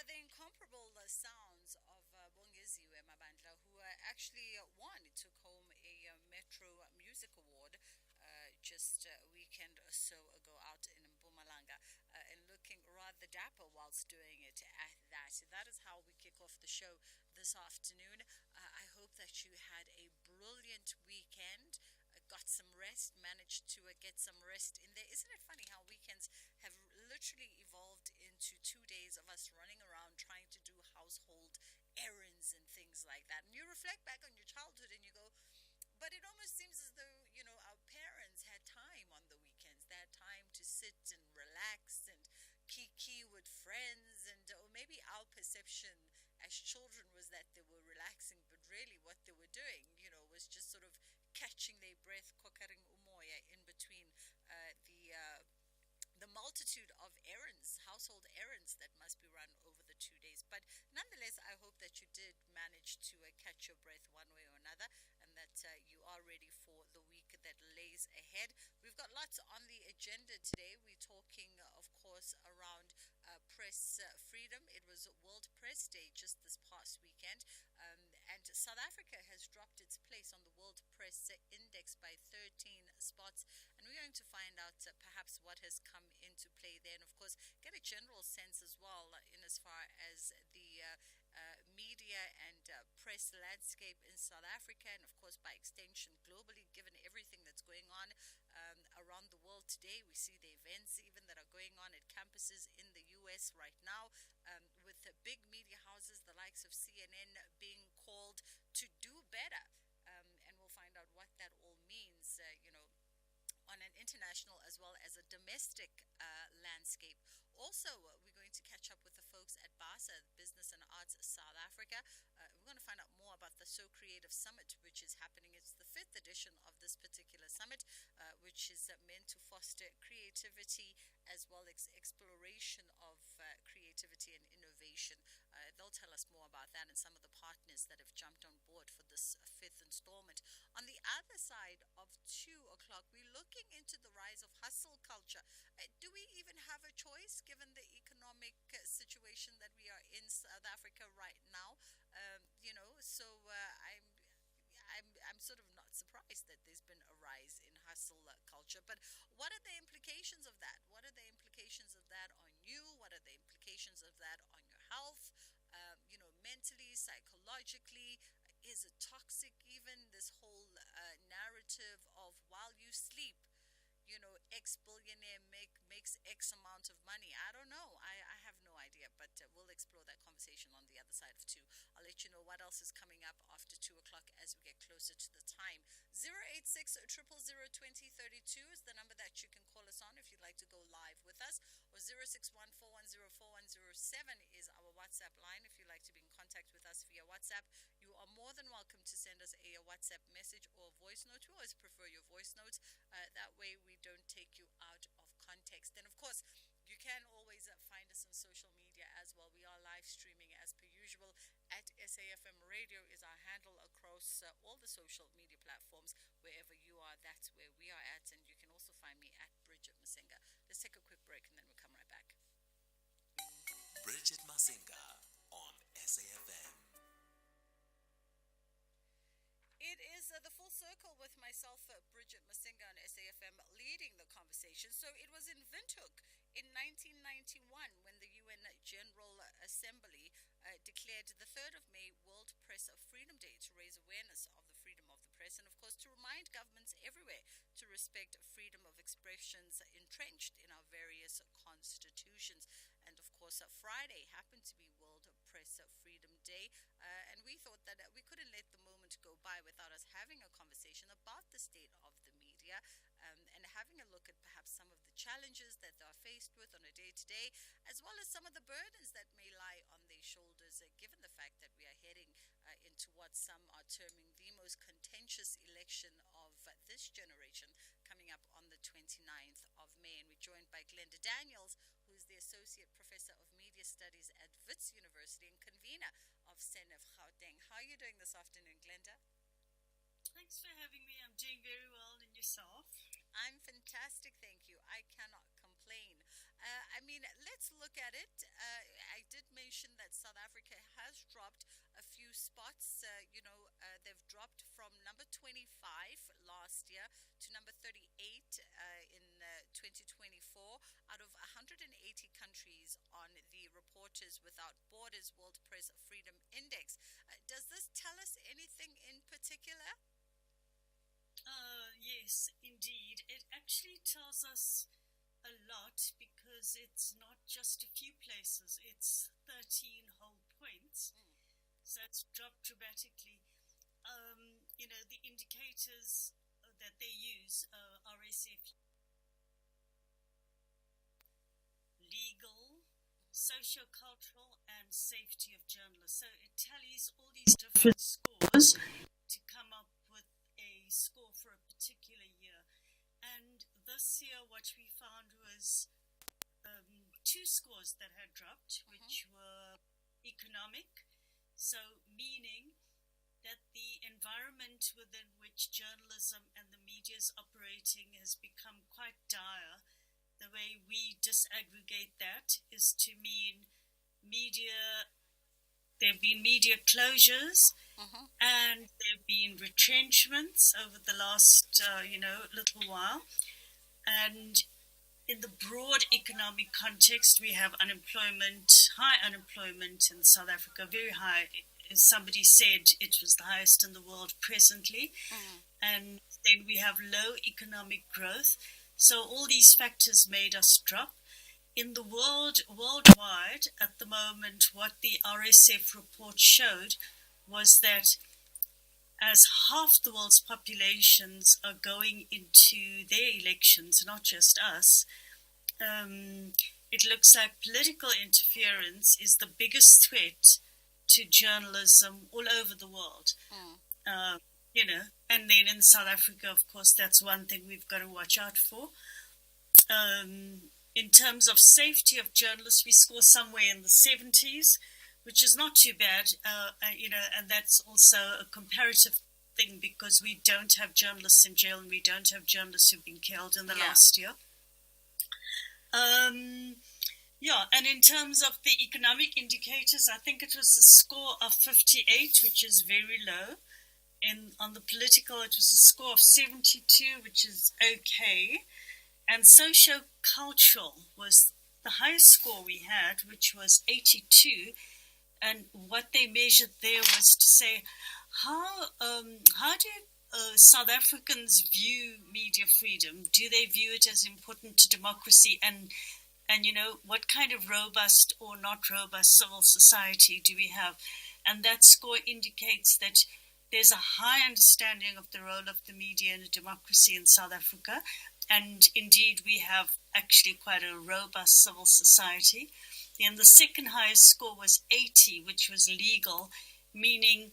the incomparable sounds of Bongeziwe Mabandla, who actually won. It took home a Metro Music Award just a weekend or so ago out in Mpumalanga, and looking rather dapper whilst doing it at that. So that is how we kick off the show this afternoon. I hope that you had a brilliant weekend. Got some rest, managed to get some rest in there. Isn't it funny how weekends have literally evolved into 2 days of us running around trying to do household errands and things like that? And you reflect back on your childhood and you go, but it almost seems as though, our parents had time on the weekends. They had time to sit and relax and kiki with friends, and or maybe our perception as children was that they were relaxing, but really what they were doing, was just sort of catching their breath, kokaring umoya, in between the multitude of errands, household errands that must be run over the 2 days. But nonetheless, I hope that you did manage to catch your breath one way or another, and that you are ready for the week that lays ahead. We've got lots on the agenda today. We're talking, of course, around press freedom. It was World Press Day just this past weekend, and South Africa has dropped its place on the World Press Index by 13 spots, and we're going to find out perhaps what has come into play there, and of course get a general sense as well in as far as the media and press landscape in South Africa, and of course by extension globally, given everything that's going on around the world today. We see the events even that are going on at campuses in the US right now, with the big media houses, the likes of CNN, being called to do better, and we'll find out what that all means, on an international as well as a domestic landscape. Also, we're going to catch up with the folks at BASA, Business and Arts South Africa. We're going to find out more about the So Creative Summit, which is happening. It's the fifth edition of this particular summit, which is meant to foster creativity as well as exploration of creativity and innovation. They'll tell us more about that and some of the partners that have jumped on board for this fifth installment. On the other side of 2 o'clock, we're looking into the rise of hustle culture. Do we even have a choice given the economic situation that we are in South Africa right now? I'm sort of not surprised that there's been a rise in hustle culture. But what are the implications of that? What are the implications of that on you? What are the implications of that on your health? Mentally, psychologically, is it toxic? Even this whole narrative of while you sleep, X billionaire makes X amount of money. I don't know. I have no idea, but we'll explore that conversation on the other side of 2. I'll let you know what else is coming up after 2 o'clock as we get closer to the time. 086 000 2032 is the number that you can call us on if you'd like to go live with us, or 0614104107 is our WhatsApp line if you'd like to be in contact with us via WhatsApp. You are more than welcome to send us a WhatsApp message or voice note. We always prefer your voice notes. That way we don't take you out of context. And of course, you can always find us on social media as well. We are live streaming as per usual at SAFM Radio is our handle across all the social media platforms. Wherever you are, that's where we are at. And you can also find me at Bridget Masinga. Let's take a quick break and then we'll come right back. Bridget Masinga on SAFM. It is the full circle with myself, Bridget Masinga on SAFM, leading the conversation. So it was in Windhoek in 1991 when the UN General Assembly declared the 3rd of May World Press Freedom Day to raise awareness of the freedom of the press and, of course, to remind governments everywhere to respect freedom of expressions entrenched in our various constitutions. And, of course, Friday happened to be World Press Freedom Day, and we thought that we couldn't let the moment go by without us having a conversation about the state of the media, and having a look at perhaps some of the challenges that they are faced with on a day-to-day, as well as some of the burdens that may lie on their shoulders, given the fact that we are heading into what some are terming the most contentious election of this generation, coming up on the 29th of May. And we're joined by Glenda Daniels, who is the Associate Professor of Media Studies at Wits University and convener of SENEF Gauteng. How are you doing this afternoon, Glenda? Thanks for having me. I'm doing very well, and yourself? I'm fantastic, thank you. I cannot complain. I mean, let's look at it. I did mention that South Africa has dropped a few spots. They've dropped from number 25 last year to number 38 in 2024 out of 180 countries on the Reporters Without Borders World Press Freedom Index. Does this tell us anything in particular? Yes, indeed. It actually tells us a lot because it's not just a few places, it's 13 whole points. Mm. So it's dropped dramatically. The indicators that they use, RSF, legal, socio-cultural, and safety of journalists. So it tallies all these different scores to come up with a score for a particular year. And this year, what we found was two scores that had dropped, Mm-hmm. which were economic, so meaning that the environment within which journalism and the media is operating has become quite dire. The way we disaggregate that is to mean media, there have been media closures Mm-hmm. and there have been retrenchments over the last, little while. And in the broad economic context, we have unemployment, high unemployment in South Africa, very high. As somebody said, it was the highest in the world presently. Mm. And then we have low economic growth. So all these factors made us drop. In the worldwide, at the moment, what the RSF report showed was that as half the world's populations are going into their elections, not just us, it looks like political interference is the biggest threat to journalism all over the world. Mm. Uh, and then in South Africa, of course, that's one thing we've got to watch out for. In terms of safety of journalists, we score somewhere in the 70s, which is not too bad, and that's also a comparative thing because we don't have journalists in jail and we don't have journalists who've been killed in the Yeah. last year. Yeah, and in terms of the economic indicators, I think it was a score of 58, which is very low. On the political, it was a score of 72, which is okay. And socio-cultural was the highest score we had, which was 82. And what they measured there was to say, how do South Africans view media freedom? Do they view it as important to democracy? And what kind of robust or not robust civil society do we have? And that score indicates that there's a high understanding of the role of the media in a democracy in South Africa. And indeed, we have actually quite a robust civil society. And the second highest score was 80, which was legal, meaning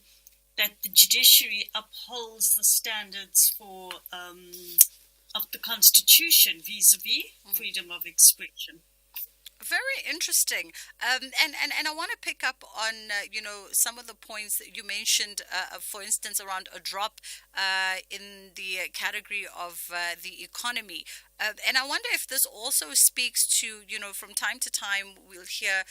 that the judiciary upholds the standards of the Constitution vis-a-vis freedom of expression. Very interesting, and I want to pick up on some of the points that you mentioned. For instance, around a drop in the category of the economy, and I wonder if this also speaks to from time to time we'll hear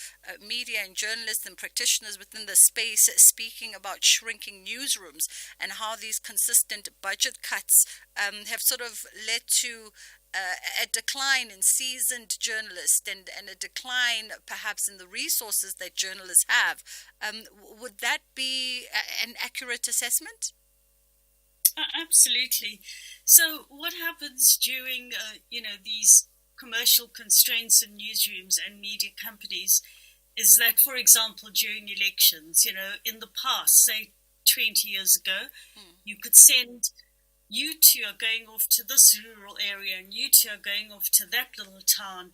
media and journalists and practitioners within the space speaking about shrinking newsrooms and how these consistent budget cuts have sort of led to a decline in seasoned journalists and a decline perhaps in the resources that journalists have. Would that be an accurate assessment? Absolutely. So, what happens during these commercial constraints in newsrooms and media companies is that, for example, during elections, in the past, say 20 years ago, you could send you two are going off to this rural area and you two are going off to that little town.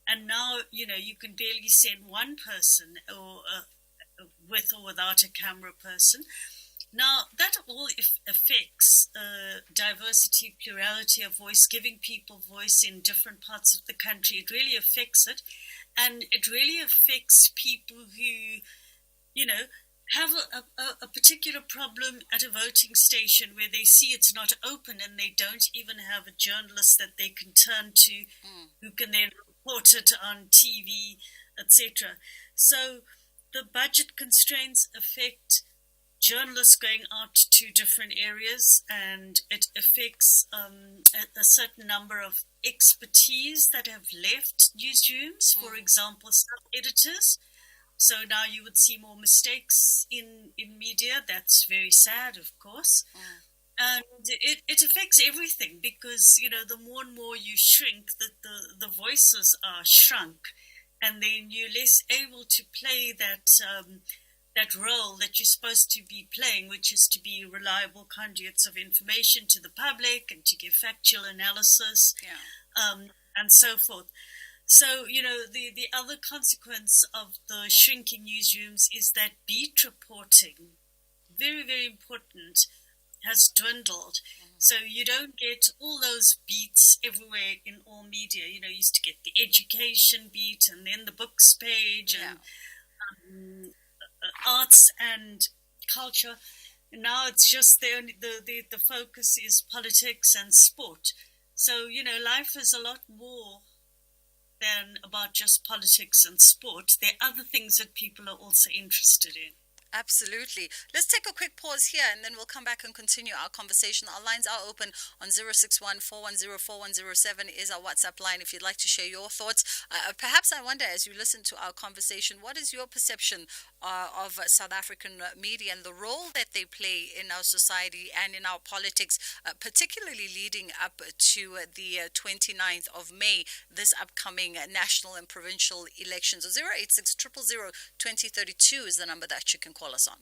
And now, you can barely send one person or with or without a camera person. Now, that all affects diversity, plurality of voice, giving people voice in different parts of the country. It really affects it. And it really affects people who, have a particular problem at a voting station where they see it's not open and they don't even have a journalist that they can turn to who can then report it on TV, etc. So the budget constraints affect journalists going out to different areas, and it affects a certain number of expertise that have left newsrooms, for example, sub-editors. So now you would see more mistakes in media. That's very sad, of course. And it affects everything because, the more and more you shrink, the voices are shrunk. And then you're less able to play that role that you're supposed to be playing, which is to be reliable conduits of information to the public and to give factual analysis, and so forth. So, the other consequence of the shrinking newsrooms is that beat reporting, very, very important, has dwindled. So you don't get all those beats everywhere in all media. You used to get the education beat and then the books page and arts and culture. Now it's just the focus is politics and sport. So, life is a lot more than about just politics and sport. There are other things that people are also interested in. Absolutely. Let's take a quick pause here and then we'll come back and continue our conversation. Our lines are open on 061 410 is our WhatsApp line if you'd like to share your thoughts. Perhaps I wonder, as you listen to our conversation, what is your perception of South African media and the role that they play in our society and in our politics, particularly leading up to the 29th of May, this upcoming national and provincial elections? 086 000 2032 is the number that you can call us on.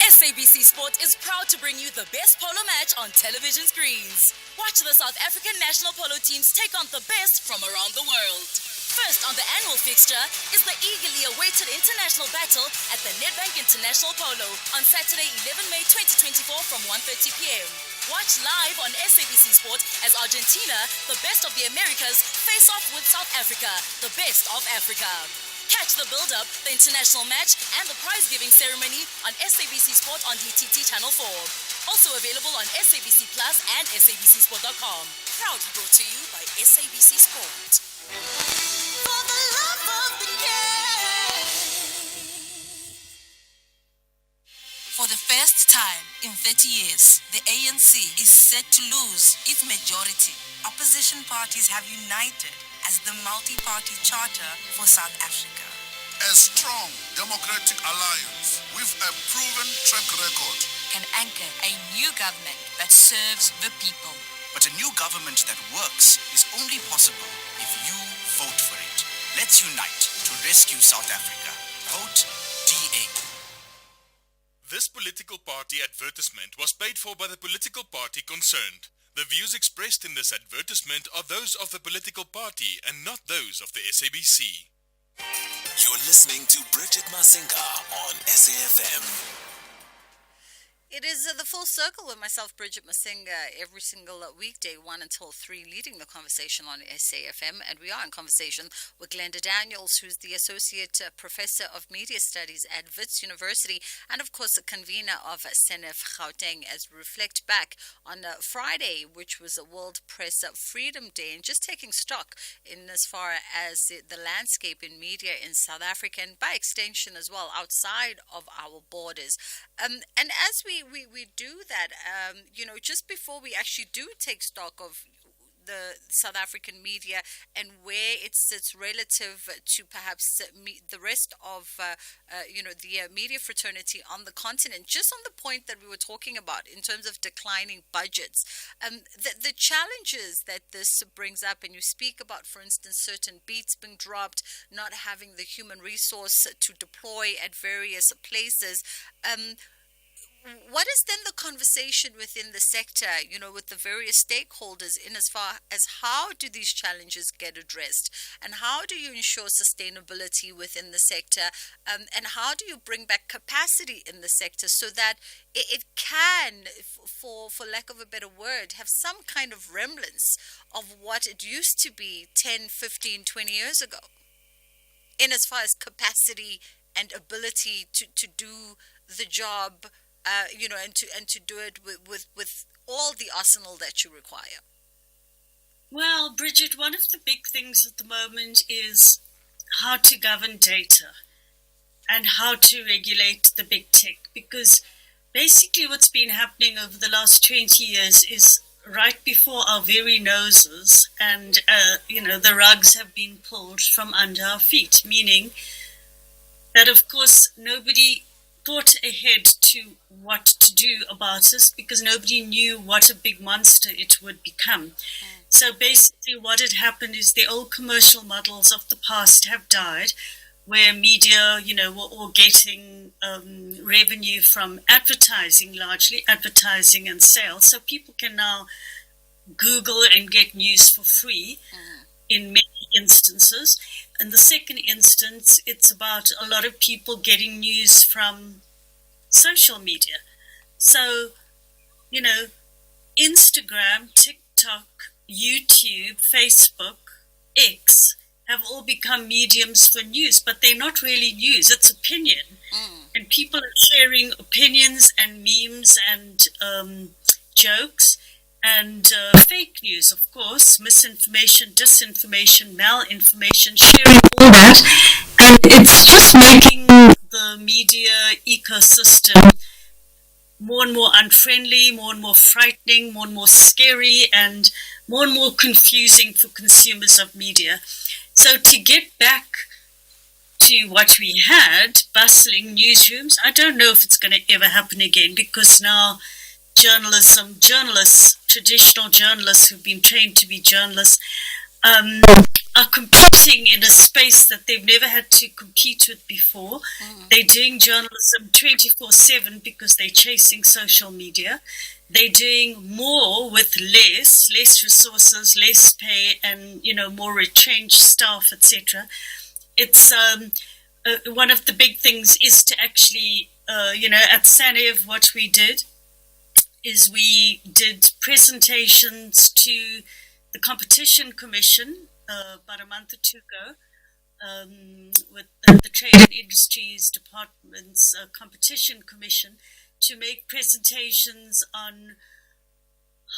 SABC Sport is proud to bring you the best polo match on television screens. Watch the South African national polo teams take on the best from around the world. First on the annual fixture is the eagerly awaited international battle at the Nedbank International Polo on Saturday, 11 May 2024 from 1:30 p.m. Watch live on SABC Sport as Argentina, the best of the Americas, face off with South Africa, the best of Africa. Catch the build-up, the international match, and the prize-giving ceremony on SABC Sport on DTT Channel 4. Also available on SABC Plus and SABCSport.com. Proudly brought to you by SABC Sport. For the love of the game. For the first time in 30 years, the ANC is set to lose its majority. Opposition parties have united as the multi-party charter for South Africa. A strong democratic alliance with a proven track record Can anchor a new government that serves the people. But a new government that works is only possible if you vote for it. Let's unite to rescue South Africa. Vote DA. This political party advertisement was paid for by the political party concerned. The views expressed in this advertisement are those of the political party and not those of the SABC. You're listening to Bridget Masinga on SAFM. It is the Full Circle with myself, Bridget Masinga, every single weekday, 1 until 3, leading the conversation on SAFM. And we are in conversation with Glenda Daniels, who's the Associate Professor of Media Studies at Wits University, and of course, the convener of SENEF Gauteng, as we reflect back on Friday, which was a World Press Freedom Day, and just taking stock in as far as the landscape in media in South Africa, and by extension as well, outside of our borders. And as we do that, just before we actually do take stock of the South African media and where it sits relative to perhaps the rest of, the media fraternity on the continent, just on the point that we were talking about in terms of declining budgets, the challenges that this brings up, and you speak about, for instance, certain beats being dropped, not having the human resource to deploy at various places. What is then the conversation within the sector, with the various stakeholders in as far as how do these challenges get addressed, and how do you ensure sustainability within the sector, and how do you bring back capacity in the sector so that it can, for lack of a better word, have some kind of remnants of what it used to be 10, 15, 20 years ago, in as far as capacity and ability to do the job, and to do it with all the arsenal that you require? Well, Bridget, one of the big things at the moment is how to govern data and how to regulate the big tech, because basically what's been happening over the last 20 years is right before our very noses, and the rugs have been pulled from under our feet, meaning that of course nobody thought ahead to what to do about this, because nobody knew what a big monster it would become. So basically what had happened is the old commercial models of the past have died, where media, were all getting revenue from advertising, largely advertising and sales. So people can now Google and get news for free in many instances. In the second instance, it's about a lot of people getting news from social media. So, Instagram, TikTok, YouTube, Facebook, X have all become mediums for news, but they're not really news, it's opinion. And people are sharing opinions and memes and jokes and fake news, of course, misinformation, disinformation, malinformation, sharing all that. And it's just making the media ecosystem more and more unfriendly, more and more frightening, more and more scary, and more confusing for consumers of media. So to get back to what we had, bustling newsrooms, I don't know if it's going to ever happen again, because now journalists, traditional journalists who've been trained to be journalists, are competing in a space that they've never had to compete with before. They're doing journalism 24/7 because they're chasing social media. They're doing more with less resources, less pay, and more retrenched staff, etc. It's one of the big things is to actually, at SANEV, what we did is we did presentations to the Competition Commission about a month or two ago, with the Trade and Industries Department's Competition Commission, to make presentations on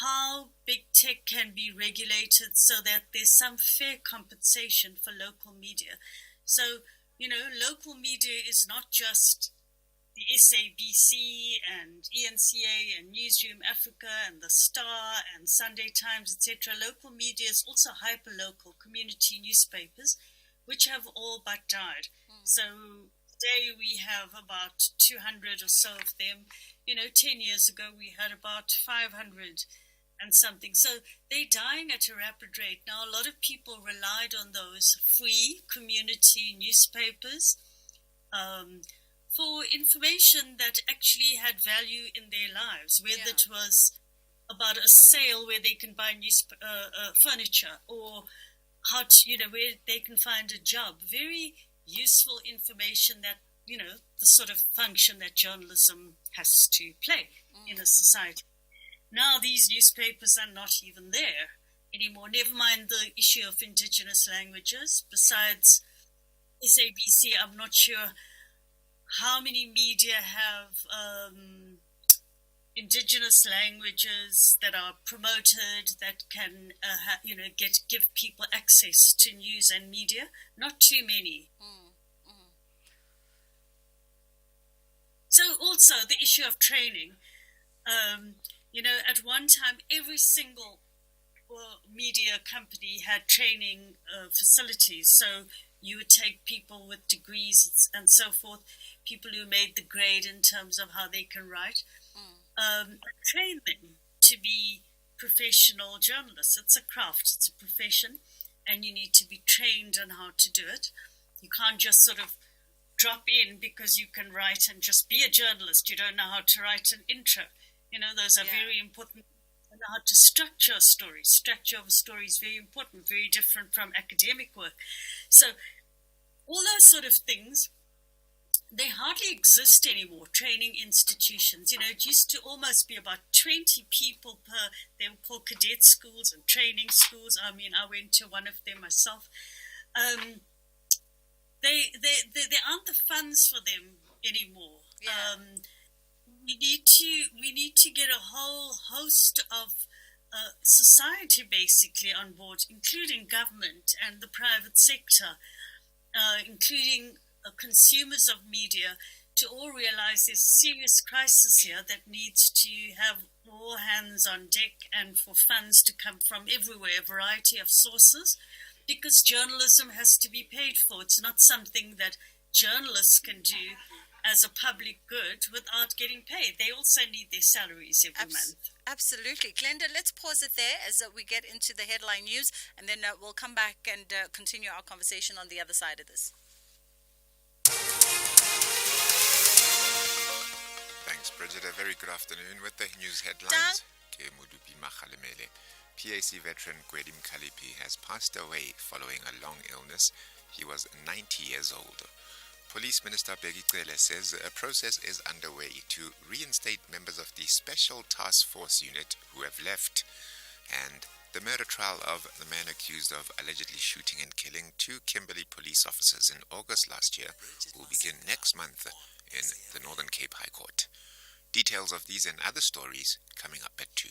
how big tech can be regulated so that there's some fair compensation for local media. So, local media is not just the SABC and ENCA and Newsroom Africa and The Star and Sunday Times, etc. Local media is also hyper-local community newspapers, which have all but died. So today we have about 200 or so of them. 10 years ago we had about 500 and something. So they're dying at a rapid rate. Now a lot of people relied on those free community newspapers for information that actually had value in their lives, whether it was about a sale where they can buy furniture, or how to, where they can find a job. Very useful information that, the sort of function that journalism has to play in a society. Now these newspapers are not even there anymore, never mind the issue of indigenous languages. Besides SABC, I'm not sure how many media have indigenous languages that are promoted, that can give people access to news and media. Not too many. So also the issue of training. At one time every single media company had training facilities. So you would take people with degrees and so forth, people who made the grade in terms of how they can write, train them to be professional journalists. It's a craft, it's a profession, and you need to be trained on how to do it. You can't just sort of drop in because you can write and just be a journalist. You don't know how to write an intro. Those are very important. You know how to structure a story. Structure of a story is very important, very different from academic work. So all those sort of things, they hardly exist anymore, training institutions. It used to almost be about 20 people per, they were called cadet schools and training schools. I mean, I went to one of them myself. there aren't the funds for them anymore. Yeah. We need to get a whole host of society basically on board, including government and the private sector, including consumers of media, to all realize there's a serious crisis here that needs to have all hands on deck and for funds to come from everywhere, a variety of sources, because journalism has to be paid for. It's not something that journalists can do as a public good without getting paid. They also need their salaries every month. Absolutely. Glenda, let's pause it there as we get into the headline news, and then we'll come back and continue our conversation on the other side of this. Thanks, Bridget. A very good afternoon with the news headlines. PAC veteran Gwedim Kalipi has passed away following a long illness. He was 90 years old. Police Minister Bheki Cele says a process is underway to reinstate members of the Special Task Force unit who have left. And the murder trial of the man accused of allegedly shooting and killing 2 Kimberley police officers in August last year will begin next month in the Northern Cape High Court. Details of these and other stories coming up at 2.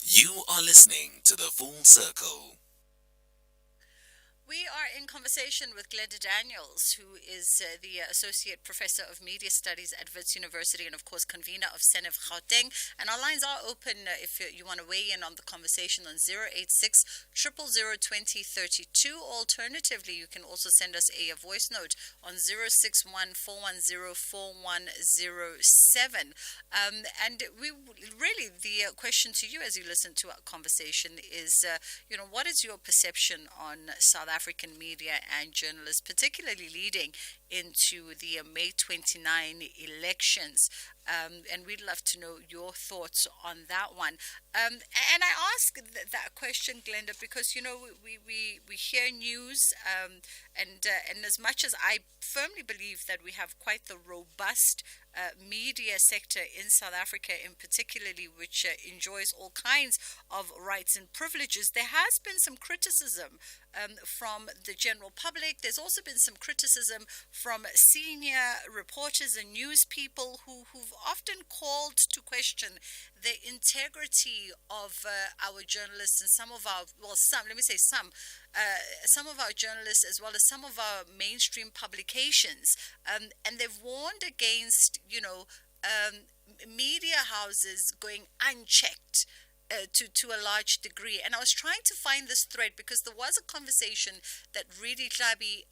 You are listening to The Full Circle. We are in conversation with Glenda Daniels, who is the Associate Professor of Media Studies at Wits University and, of course, convener of Senev Gauteng. And our lines are open if you want to weigh in on the conversation on 086 000 2032. Alternatively, you can also send us a voice note on 061 410 4107. And we really, the question to you as you listen to our conversation is, what is your perception on South African media and journalists, particularly leading into the May 29 elections? And we'd love to know your thoughts on that one. And I ask that question, Glenda, because, we hear news, and as much as I firmly believe that we have quite the robust media sector in South Africa, in particularly, which enjoys all kinds of rights and privileges, there has been some criticism from the general public. There's also been some criticism from senior reporters and news people who've often called to question the integrity of our journalists and some of our journalists, as well as some of our mainstream publications, and they've warned against media houses going unchecked to a large degree. And I was trying to find this thread because there was a conversation that Redi Hlabi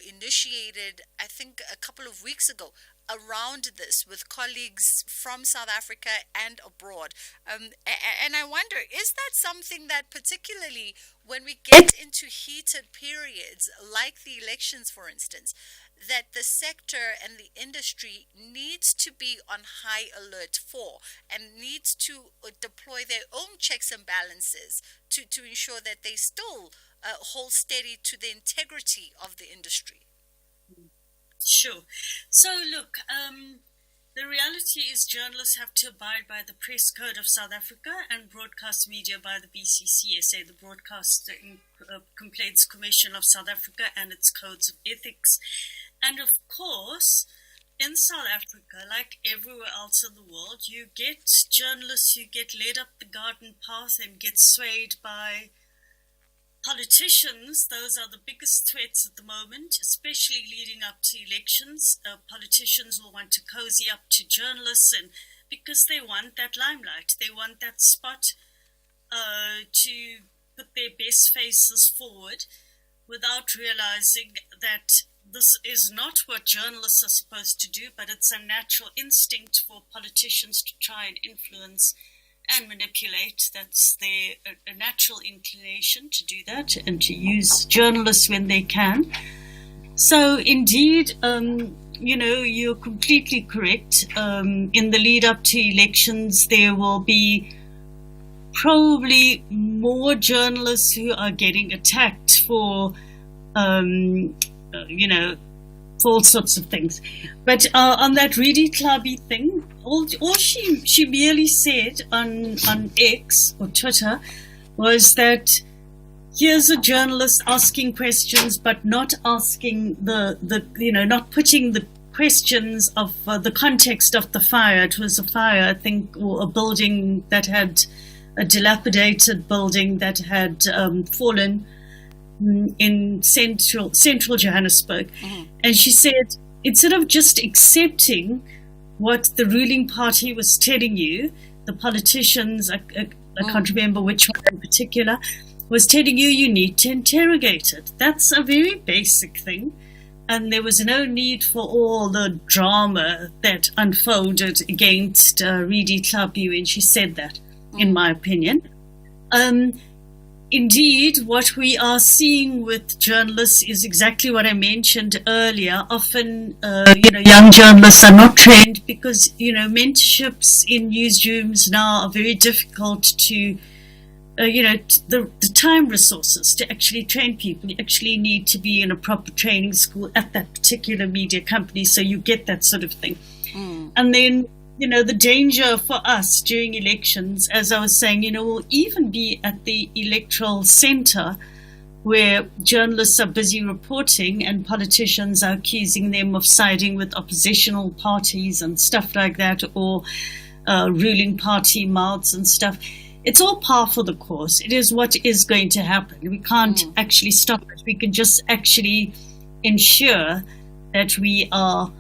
initiated, I think, a couple of weeks ago around this with colleagues from South Africa and abroad. And I wonder, is that something that, particularly when we get into heated periods like the elections, for instance, that the sector and the industry needs to be on high alert for and needs to deploy their own checks and balances to ensure that they still hold steady to the integrity of the industry? Sure. So look, the reality is journalists have to abide by the Press Code of South Africa and broadcast media by the BCCSA, the Broadcast Complaints Commission of South Africa, and its codes of ethics. And of course, in South Africa, like everywhere else in the world, you get journalists who get led up the garden path and get swayed by politicians. Those are the biggest threats at the moment, especially leading up to elections. Politicians will want to cozy up to journalists, and because they want that limelight, they want that spot to put their best faces forward, without realizing that this is not what journalists are supposed to do, but it's a natural instinct for politicians to try and influence and manipulate. That's their a natural inclination to do that and to use journalists when they can. So indeed, you're completely correct. In the lead up to elections, there will be probably more journalists who are getting attacked for for all sorts of things. But on that Redi Hlabi thing, all she merely said on X or Twitter was that here's a journalist asking questions, but not asking not putting the questions of the context of the fire. It was a fire, I think, or a building that had a dilapidated building that had fallen in central Johannesburg. Mm-hmm. And she said, instead of just accepting what the ruling party was telling you, the politicians, I can't remember which one in particular, was telling you, you need to interrogate it. That's a very basic thing. And there was no need for all the drama that unfolded against Reedy Tlhapi when she said that, in my opinion. Indeed, what we are seeing with journalists is exactly what I mentioned earlier. Often, young journalists are not trained because, mentorships in newsrooms now are very difficult to, the time resources to actually train people. You actually need to be in a proper training school at that particular media company, so you get that sort of thing. And then, the danger for us during elections, as I was saying, will even be at the electoral center where journalists are busy reporting and politicians are accusing them of siding with oppositional parties and stuff like that, or ruling party mouths and stuff. It's all par for the course. It is what is going to happen. We can't actually stop it. We can just actually ensure that we are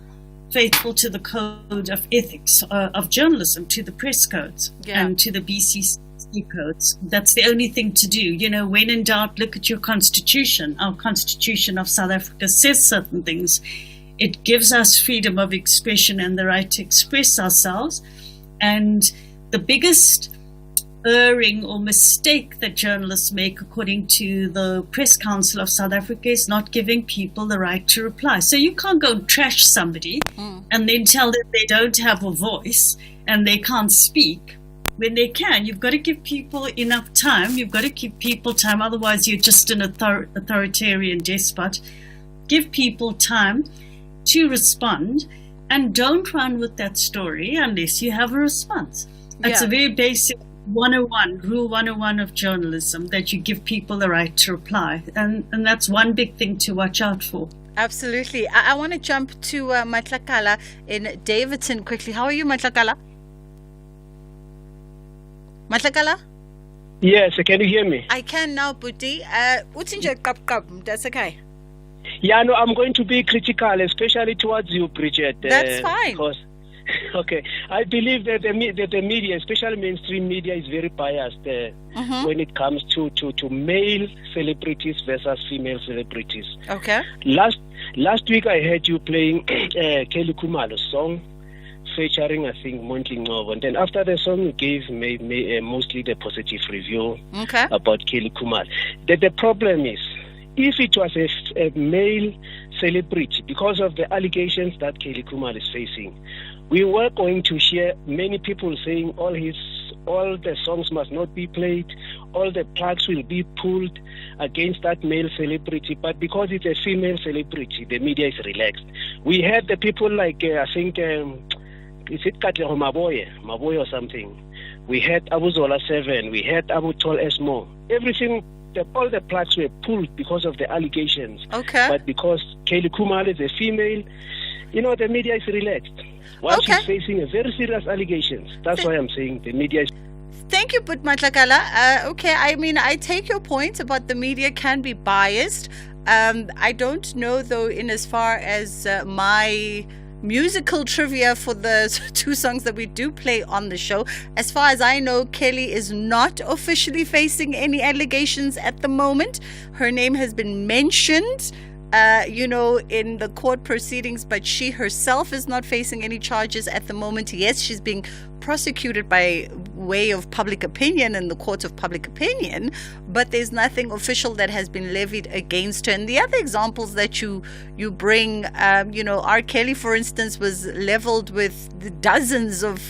faithful to the code of ethics of journalism, to the press codes and to the BCC codes. That's the only thing to do. When in doubt, look at your constitution. Our constitution of South Africa says certain things. It gives us freedom of expression and the right to express ourselves. And the biggest erring or mistake that journalists make, according to the Press Council of South Africa, is not giving people the right to reply. So you can't go and trash somebody and then tell them they don't have a voice and they can't speak when they can. You've got to give people enough time. You've got to give people time. Otherwise, you're just an authoritarian despot. Give people time to respond and don't run with that story unless you have a response. That's a very basic 101, rule 101 of journalism, that you give people the right to reply. And that's one big thing to watch out for. Absolutely. I want to jump to Matlakala in Davidson quickly. How are you, Matlakala? Matlakala? Yes, can you hear me? I can now, Buti. That's okay. Yeah, no, I'm going to be critical, especially towards you, Bridget. That's fine. Okay, I believe that the media, especially mainstream media, is very biased when it comes to male celebrities versus female celebrities. Okay. Last week I heard you playing Kelly Khumalo's song featuring, I think, Montling Ngcobo, and then after the song you gave mostly the positive review about Kelly Khumalo. The problem is, if it was a male celebrity, because of the allegations that Kelly Khumalo is facing, we were going to hear many people saying all the songs must not be played, all the plugs will be pulled against that male celebrity. But because it's a female celebrity, the media is relaxed. We had the people like, I think, is it Katleho Maboye or something? We had Abu Zola 7, we had Abu Tol Esmo. Everything, all the plugs were pulled because of the allegations. Okay. But because Kelly Khumalo is a female, the media is relaxed. While she's facing a very serious allegations. That's why I'm saying the media is... Thank you, But Matlakala. Okay, I mean, I take your point about the media can be biased. I don't know, though, in as far as my musical trivia for the two songs that we do play on the show. As far as I know, Kelly is not officially facing any allegations at the moment. Her name has been mentioned in the court proceedings, but she herself is not facing any charges at the moment. Yes, she's being prosecuted by way of public opinion in the court of public opinion, but there's nothing official that has been levied against her. And the other examples that you bring, R. Kelly, for instance, was leveled with the dozens of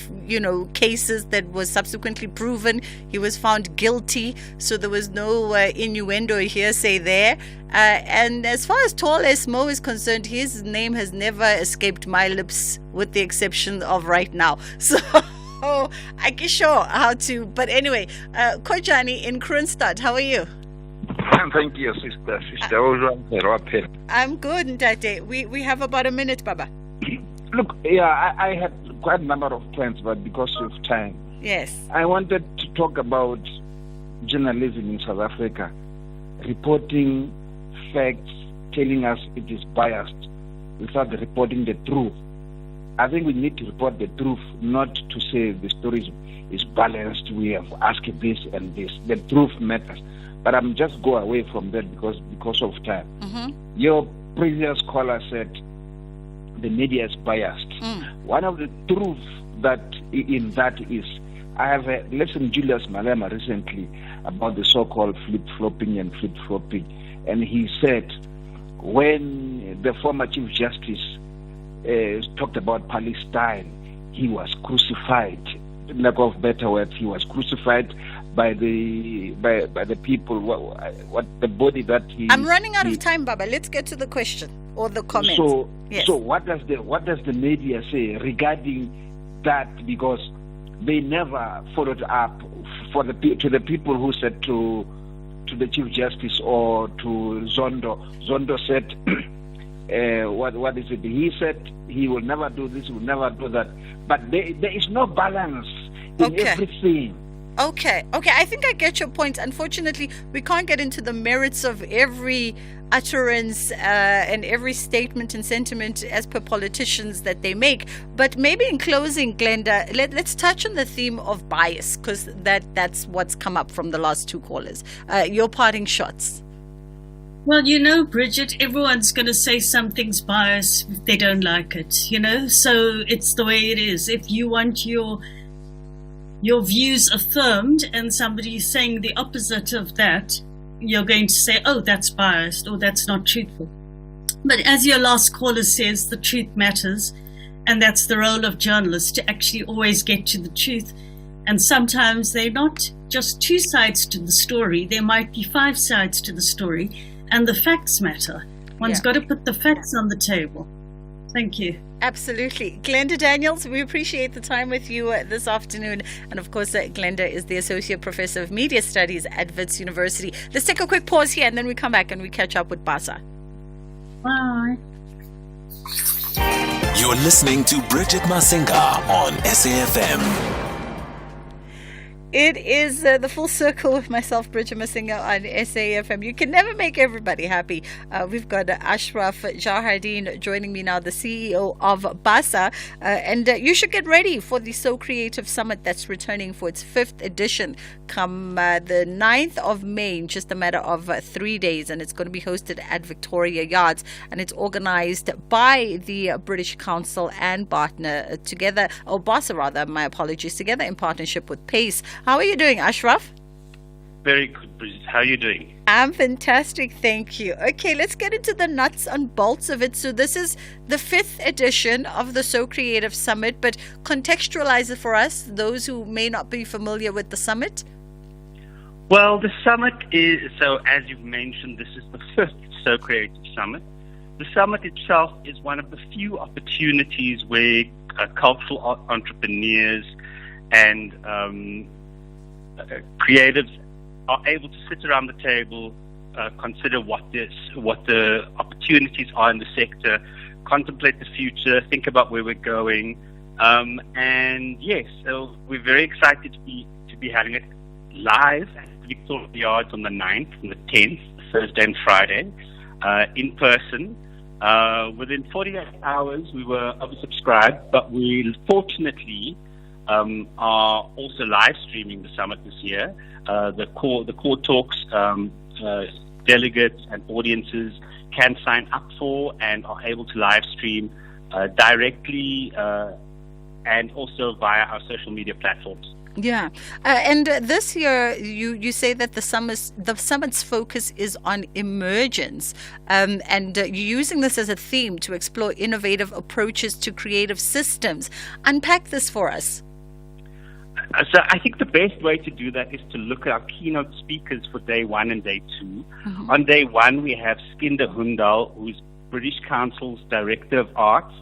cases that was subsequently proven. He was found guilty, so there was no innuendo or hearsay there. And as far as Tol Esmo is concerned, his name has never escaped my lips, with the exception of right now. So I'm sure how to. But anyway, Kojani in Kroonstad, how are you? fine, thank you, sister. I'm good, Ntate. We have about a minute, Baba. Look, yeah, I had quite a number of plans, but because of time. Yes. I wanted to talk about journalism in South Africa, reporting facts, telling us it is biased, without reporting the truth. I think we need to report the truth, not to say the story is balanced, we have asked this and this. The truth matters. But I'm just go away from that because of time. Mm-hmm. Your previous caller said the media is biased. One of the truths that in that is, I have listened to Julius Malema recently about the so-called flip-flopping, and he said when the former Chief Justice talked about Palestine, he was crucified. In lack of better words, he was crucified by the people. What the body that he. I'm running out of time, Baba. Let's get to the question or the comment. So what does the media say regarding that? Because they never followed up to the people who said to the Chief Justice or to Zondo. Zondo said, what is it? He said he will never do this, he will never do that. But there is no balance in everything. Okay. I think I get your point. Unfortunately, we can't get into the merits of every utterance and every statement and sentiment as per politicians that they make. But maybe in closing, Glenda, let's touch on the theme of bias, because that's what's come up from the last two callers. Your parting shots. Well, Bridget, everyone's going to say something's biased if they don't like it, so it's the way it is. If you want your views affirmed and somebody's saying the opposite of that, you're going to say, oh, that's biased or that's not truthful. But as your last caller says, the truth matters, and that's the role of journalists, to actually always get to the truth. And sometimes they're not just two sides to the story, there might be 5 sides to the story, and the facts matter. One's got to put the facts on the table. Thank you. Absolutely. Glenda Daniels, we appreciate the time with you this afternoon. And of course, Glenda is the Associate Professor of Media Studies at Wits University. Let's take a quick pause here and then we come back and we catch up with Basa. Bye. You're listening to Bridget Masinga on SAFM. It is the full circle with myself, Bridget Masinga, on SAFM. You can never make everybody happy. We've got Ashraf Jahardeen joining me now, the CEO of BASA. And you should get ready for the So Creative Summit that's returning for its 5th edition come the 9th of May, in just a matter of 3 days. And it's going to be hosted at Victoria Yards. And it's organized by the British Council and BASA together in partnership with PACE. How are you doing, Ashraf? Very good, Bridget. How are you doing? I'm fantastic, thank you. Okay, let's get into the nuts and bolts of it. So this is the 5th edition of the So Creative Summit, but contextualize it for us, those who may not be familiar with the summit. Well, the summit is, so as you've mentioned, this is the 5th So Creative Summit. The summit itself is one of the few opportunities where cultural entrepreneurs and creatives are able to sit around the table, consider what the opportunities are in the sector, contemplate the future, think about where we're going, and yes, so we're very excited to be having it live at Victoria Yards on the 9th and the 10th, Thursday and Friday, in person. Within 48 hours, we were oversubscribed, but we fortunately are also live streaming the summit this year. The core talks, delegates and audiences can sign up for and are able to live stream directly and also via our social media platforms. Yeah, and this year you say that the summit's focus is on emergence, and you're using this as a theme to explore innovative approaches to creative systems. Unpack this for us. So I think the best way to do that is to look at our keynote speakers for day 1 and day 2. Mm-hmm. On day 1, we have Skinder Hundal, who's British Council's Director of Arts.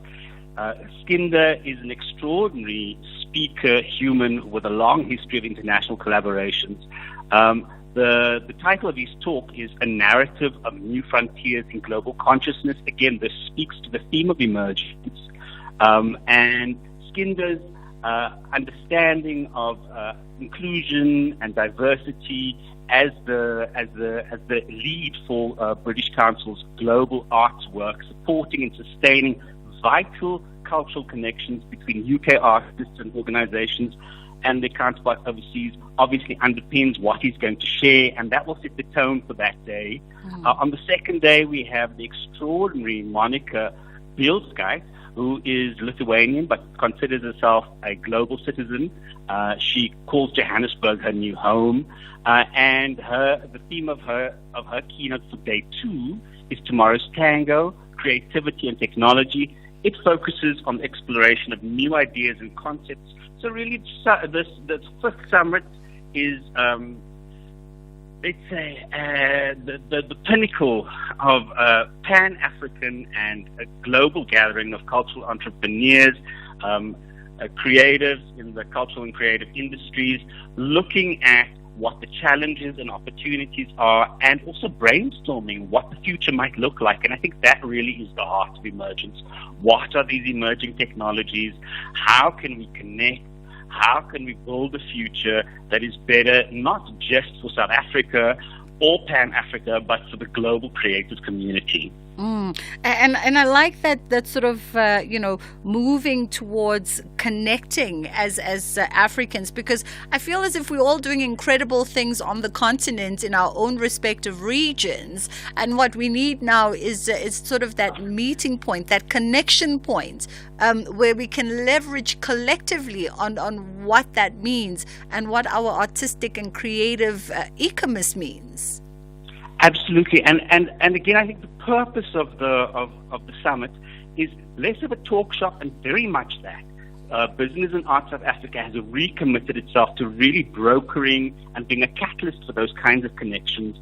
Skinder is an extraordinary speaker, human with a long history of international collaborations. The title of his talk is A Narrative of New Frontiers in Global Consciousness. Again, this speaks to the theme of emergence. And Skinder's understanding of inclusion and diversity as the lead for British Council's global arts work, supporting and sustaining vital cultural connections between UK artists and organizations and their counterparts overseas, obviously underpins what he's going to share, and that will set the tone for that day. On the second day, we have the extraordinary Monica Bielskite, who is Lithuanian but considers herself a global citizen. She calls Johannesburg her new home, and the theme of her keynote for day 2 is Tomorrow's Tango, Creativity and Technology. It focuses on the exploration of new ideas and concepts. So really, this fifth summit is, let's say, the pinnacle of Pan-African and a global gathering of cultural entrepreneurs, creatives in the cultural and creative industries, looking at what the challenges and opportunities are, and also brainstorming what the future might look like. And I think that really is the heart of emergence. What are these emerging technologies? How can we connect? How can we build a future that is better, not just for South Africa or Pan-Africa, but for the global creative community? And I like that sort of moving towards connecting as Africans, because I feel as if we're all doing incredible things on the continent in our own respective regions, and what we need now is sort of that meeting point, that connection point, where we can leverage collectively on what that means and what our artistic and creative ecomus means. Absolutely, and again, I think the purpose of the summit is less of a talk shop and very much that. Business and Arts South Africa has recommitted itself to really brokering and being a catalyst for those kinds of connections.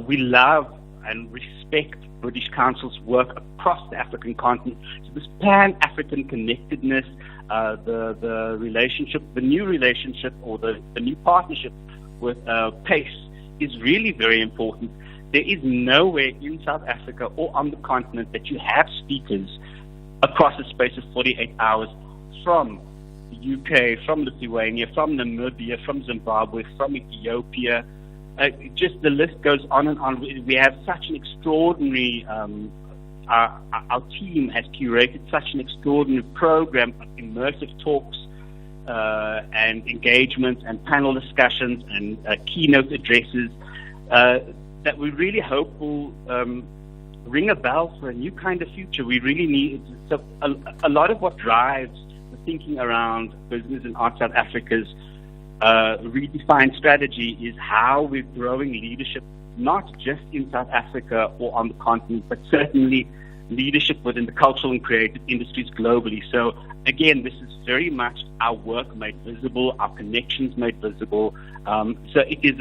We love and respect British Council's work across the African continent. So this Pan-African connectedness, the relationship, the new relationship, or the new partnership with PACE is really very important. There is nowhere in South Africa or on the continent that you have speakers across a space of 48 hours from the UK, from Lithuania, from Namibia, from Zimbabwe, from Ethiopia. Just the list goes on and on. We have such an extraordinary, our team has curated such an extraordinary program of immersive talks and engagements and panel discussions and keynote addresses that we really hope will ring a bell for a new kind of future. We really need a lot of what drives the thinking around Business and Arts South Africa's redefined strategy is how we're growing leadership, not just in South Africa or on the continent, but certainly leadership within the cultural and creative industries globally. So again, this is very much our work made visible, our connections made visible. So it is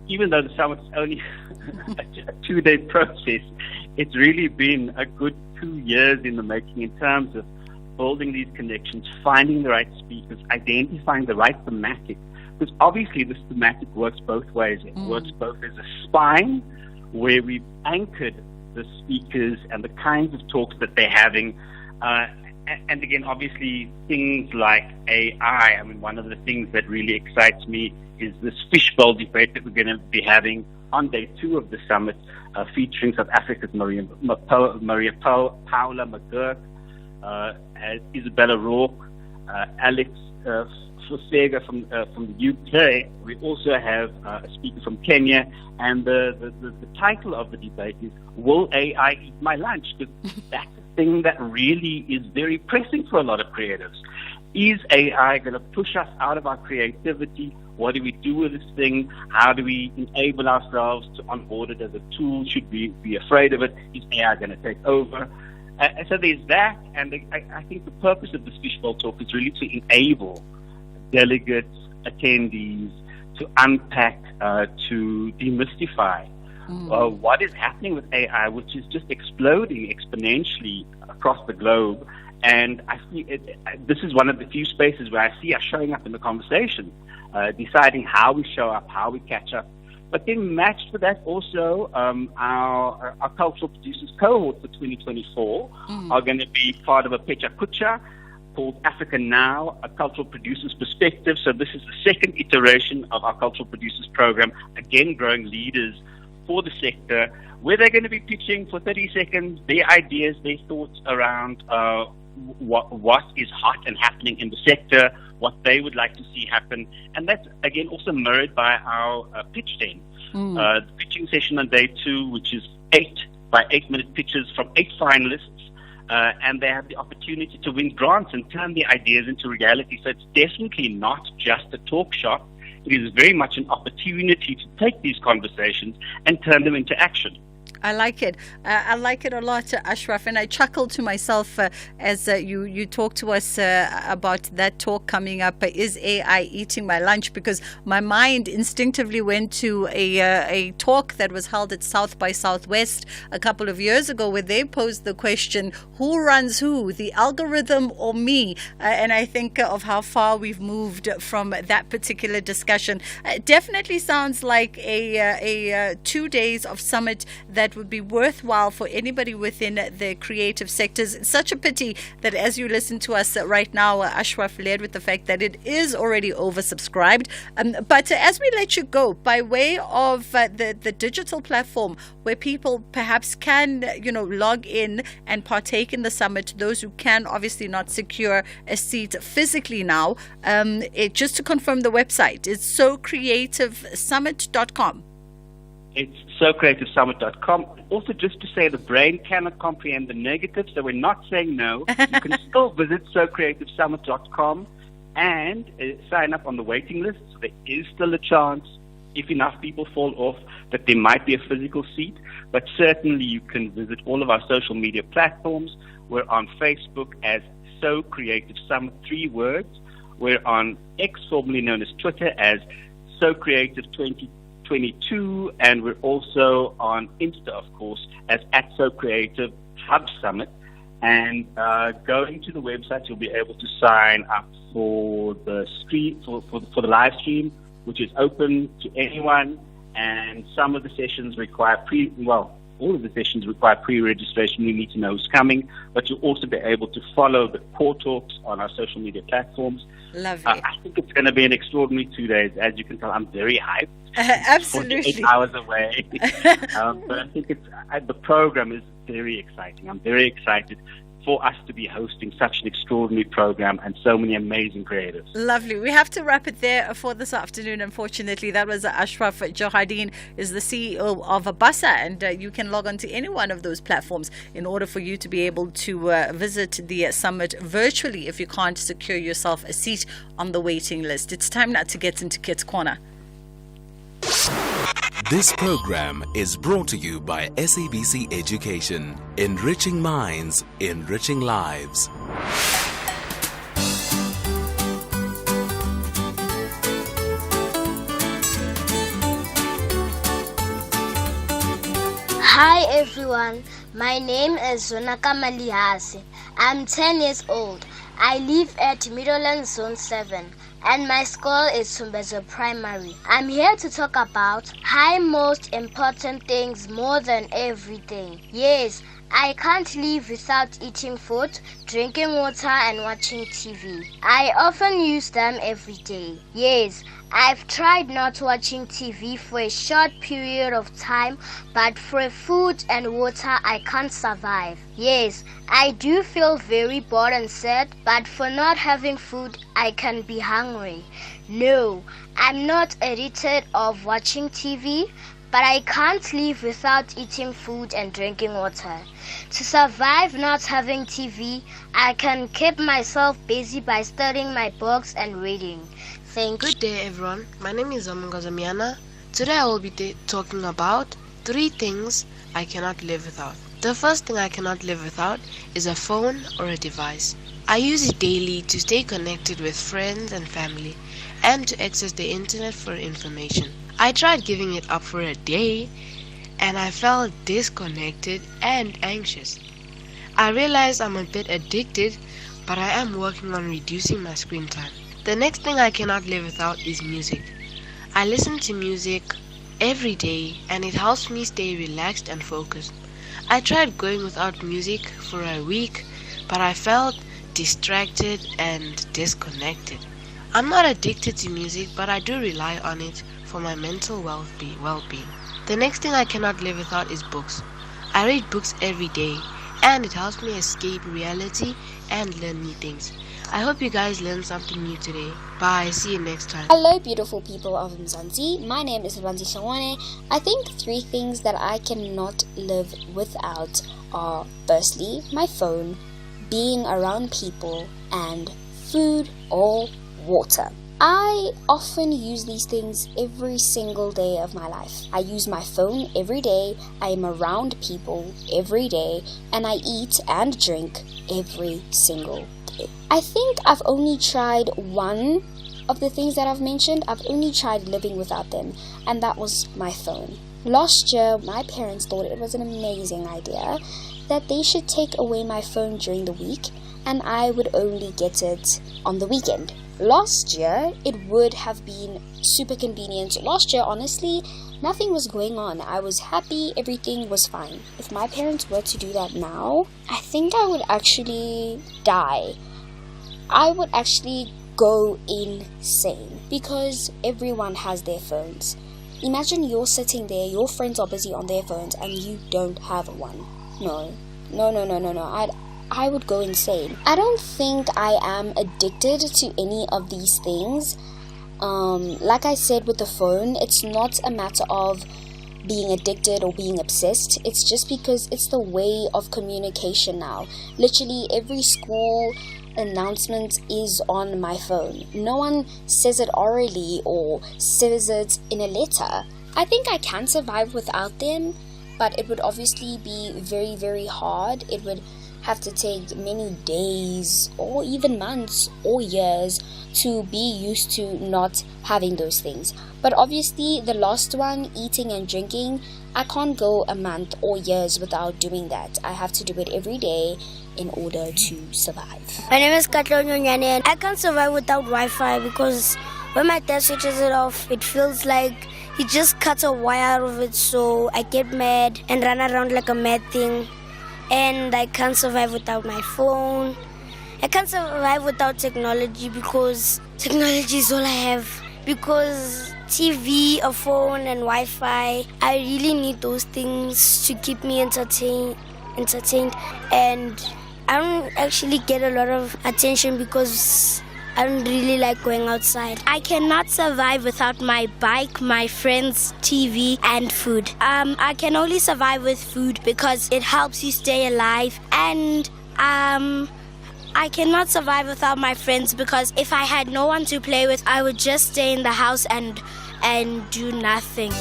even though the summit is only a 2-day process, it's really been a good 2 years in the making in terms of building these connections, finding the right speakers, identifying the right thematic. Because obviously this thematic works both ways. It works both as a spine, where we've anchored the speakers and the kinds of talks that they're having. And again, obviously, things like AI. I mean, one of the things that really excites me is this fishbowl debate that we're going to be having on day 2 of the summit, featuring South Africa's Maria Paula McGurk, Isabella Rourke, Alex Fosega from the UK. We also have a speaker from Kenya, and the title of the debate is "Will AI Eat My Lunch?" Because that's the thing that really is very pressing for a lot of creatives. Is AI going to push us out of our creativity? What do we do with this thing? How do we enable ourselves to onboard it as a tool? Should we be afraid of it? Is AI going to take over? So there's that, and I think the purpose of this fishbowl talk is really to enable delegates, attendees, to unpack, to demystify what is happening with AI, which is just exploding exponentially across the globe. And I see this is one of the few spaces where I see us showing up in the conversation. deciding how we show up, how we catch up. But then matched with that also, our cultural producers cohort for 2024 are going to be part of a Pecha Kucha called Africa Now, a cultural producers perspective. So this is the second iteration of our cultural producers program, again growing leaders for the sector, where they're going to be pitching for 30 seconds their ideas, their thoughts around what is hot and happening in the sector, what they would like to see happen. And that's, again, also mirrored by our pitch den. The pitching session on day 2, which is 8 by 8-minute pitches from 8 finalists, and they have the opportunity to win grants and turn the ideas into reality. So it's definitely not just a talk shop. It is very much an opportunity to take these conversations and turn them into action. I like it. I like it a lot, Ashraf. And I chuckled to myself as you talked to us about that talk coming up, Is AI Eating My Lunch? Because my mind instinctively went to a talk that was held at South by Southwest a couple of years ago, where they posed the question, who runs who, the algorithm or me? And I think of how far we've moved from that particular discussion. It definitely sounds like a 2 days of summit that would be worthwhile for anybody within the creative sectors. It's such a pity that as you listen to us right now, Ashraf led with the fact that it is already oversubscribed. But as we let you go, by way of the digital platform where people perhaps can, log in and partake in the summit, those who can obviously not secure a seat physically now, just to confirm the website, it's socreativesummit.com. It's socreativesummit.com. Also, just to say, the brain cannot comprehend the negative, so we're not saying no. You can still visit socreativesummit.com and sign up on the waiting list. So there is still a chance, if enough people fall off, that there might be a physical seat. But certainly you can visit all of our social media platforms. We're on Facebook as So Creative Summit, 3 words. We're on X, formerly known as Twitter, as So Creative 2022, and we're also on Insta, of course, as @SoCreative Hub Summit. And going to the website, you'll be able to sign up for the stream, for the live stream, which is open to anyone. And some of the sessions require all of the sessions require pre-registration. You need to know who's coming, but you'll also be able to follow the core talks on our social media platforms. Lovely. I think it's going to be an extraordinary 2 days. As you can tell, I'm very hyped. Absolutely. 48 hours away. But I think the program is very exciting. I'm very excited for us to be hosting such an extraordinary program and so many amazing creatives. Lovely. We have to wrap it there for this afternoon, unfortunately. That was Ashraf Johardin, is the CEO of Abasa, and you can log on to any one of those platforms in order for you to be able to visit the summit virtually if you can't secure yourself a seat on the waiting list. It's time now to get into Kids Corner. This program is brought to you by SABC Education, enriching minds, enriching lives. Hi everyone, my name is Zonaka Malihase. I'm 10 years old. I live at Middleland Zone 7 and my school is Sumbezo Primary. I'm here to talk about most important things more than everything. Yes, I can't live without eating food, drinking water and watching TV. I often use them every day. Yes, I've tried not watching TV for a short period of time, but for food and water I can't survive. Yes, I do feel very bored and sad, but for not having food I can be hungry. No, I'm not addicted of watching TV, but I can't live without eating food and drinking water. To survive not having TV, I can keep myself busy by studying my books and reading. Thanks. Good day everyone, my name is Amungazamiana. Today I will be talking about 3 things I cannot live without. The first thing I cannot live without is a phone or a device. I use it daily to stay connected with friends and family and to access the internet for information. I tried giving it up for a day and I felt disconnected and anxious. I realized I'm a bit addicted, but I am working on reducing my screen time. The next thing I cannot live without is music. I listen to music every day and it helps me stay relaxed and focused. I tried going without music for a week, but I felt distracted and disconnected. I'm not addicted to music, but I do rely on it for my mental well-being. The next thing I cannot live without is books. I read books every day and it helps me escape reality and learn new things. I hope you guys learned something new today. Bye, see you next time. Hello beautiful people of Mzansi, my name is Mzansi Shangwane. I think 3 things that I cannot live without are firstly, my phone, being around people, and food or water. I often use these things every single day of my life. I use my phone every day, I am around people every day, and I eat and drink every single day. I think I've only tried one of the things that I've mentioned. I've only tried living without them, and that was my phone. Last year, my parents thought it was an amazing idea that they should take away my phone during the week, and I would only get it on the weekend. Last year, it would have been super convenient. Last year, honestly, nothing was going on. I was happy, everything was fine. If my parents were to do that now, I think I would actually die. I would actually go insane because everyone has their phones. Imagine you're sitting there, your friends are busy on their phones and you don't have one. No. I would go insane. I don't think I am addicted to any of these things. Like I said with the phone, it's not a matter of being addicted or being obsessed. It's just because it's the way of communication now. Literally every school announcement is on my phone. No one says it orally or says it in a letter. I think I can survive without them, but it would obviously be very, very hard. It would have to take many days or even months or years to be used to not having those things. But obviously the last one, eating and drinking, I can't go a month or years without doing that. I have to do it every day in order to survive. My name is Katlon Nyane and I can't survive without Wi-Fi because when my dad switches it off, it feels like he just cuts a wire out of it, so I get mad and run around like a mad thing. And I can't survive without my phone. I can't survive without technology because technology is all I have. Because TV, a phone and Wi-Fi, I really need those things to keep me entertained. And I don't actually get a lot of attention because I don't really like going outside. I cannot survive without my bike, my friends, TV, and food. I can only survive with food because it helps you stay alive. And I cannot survive without my friends because if I had no one to play with, I would just stay in the house and do nothing.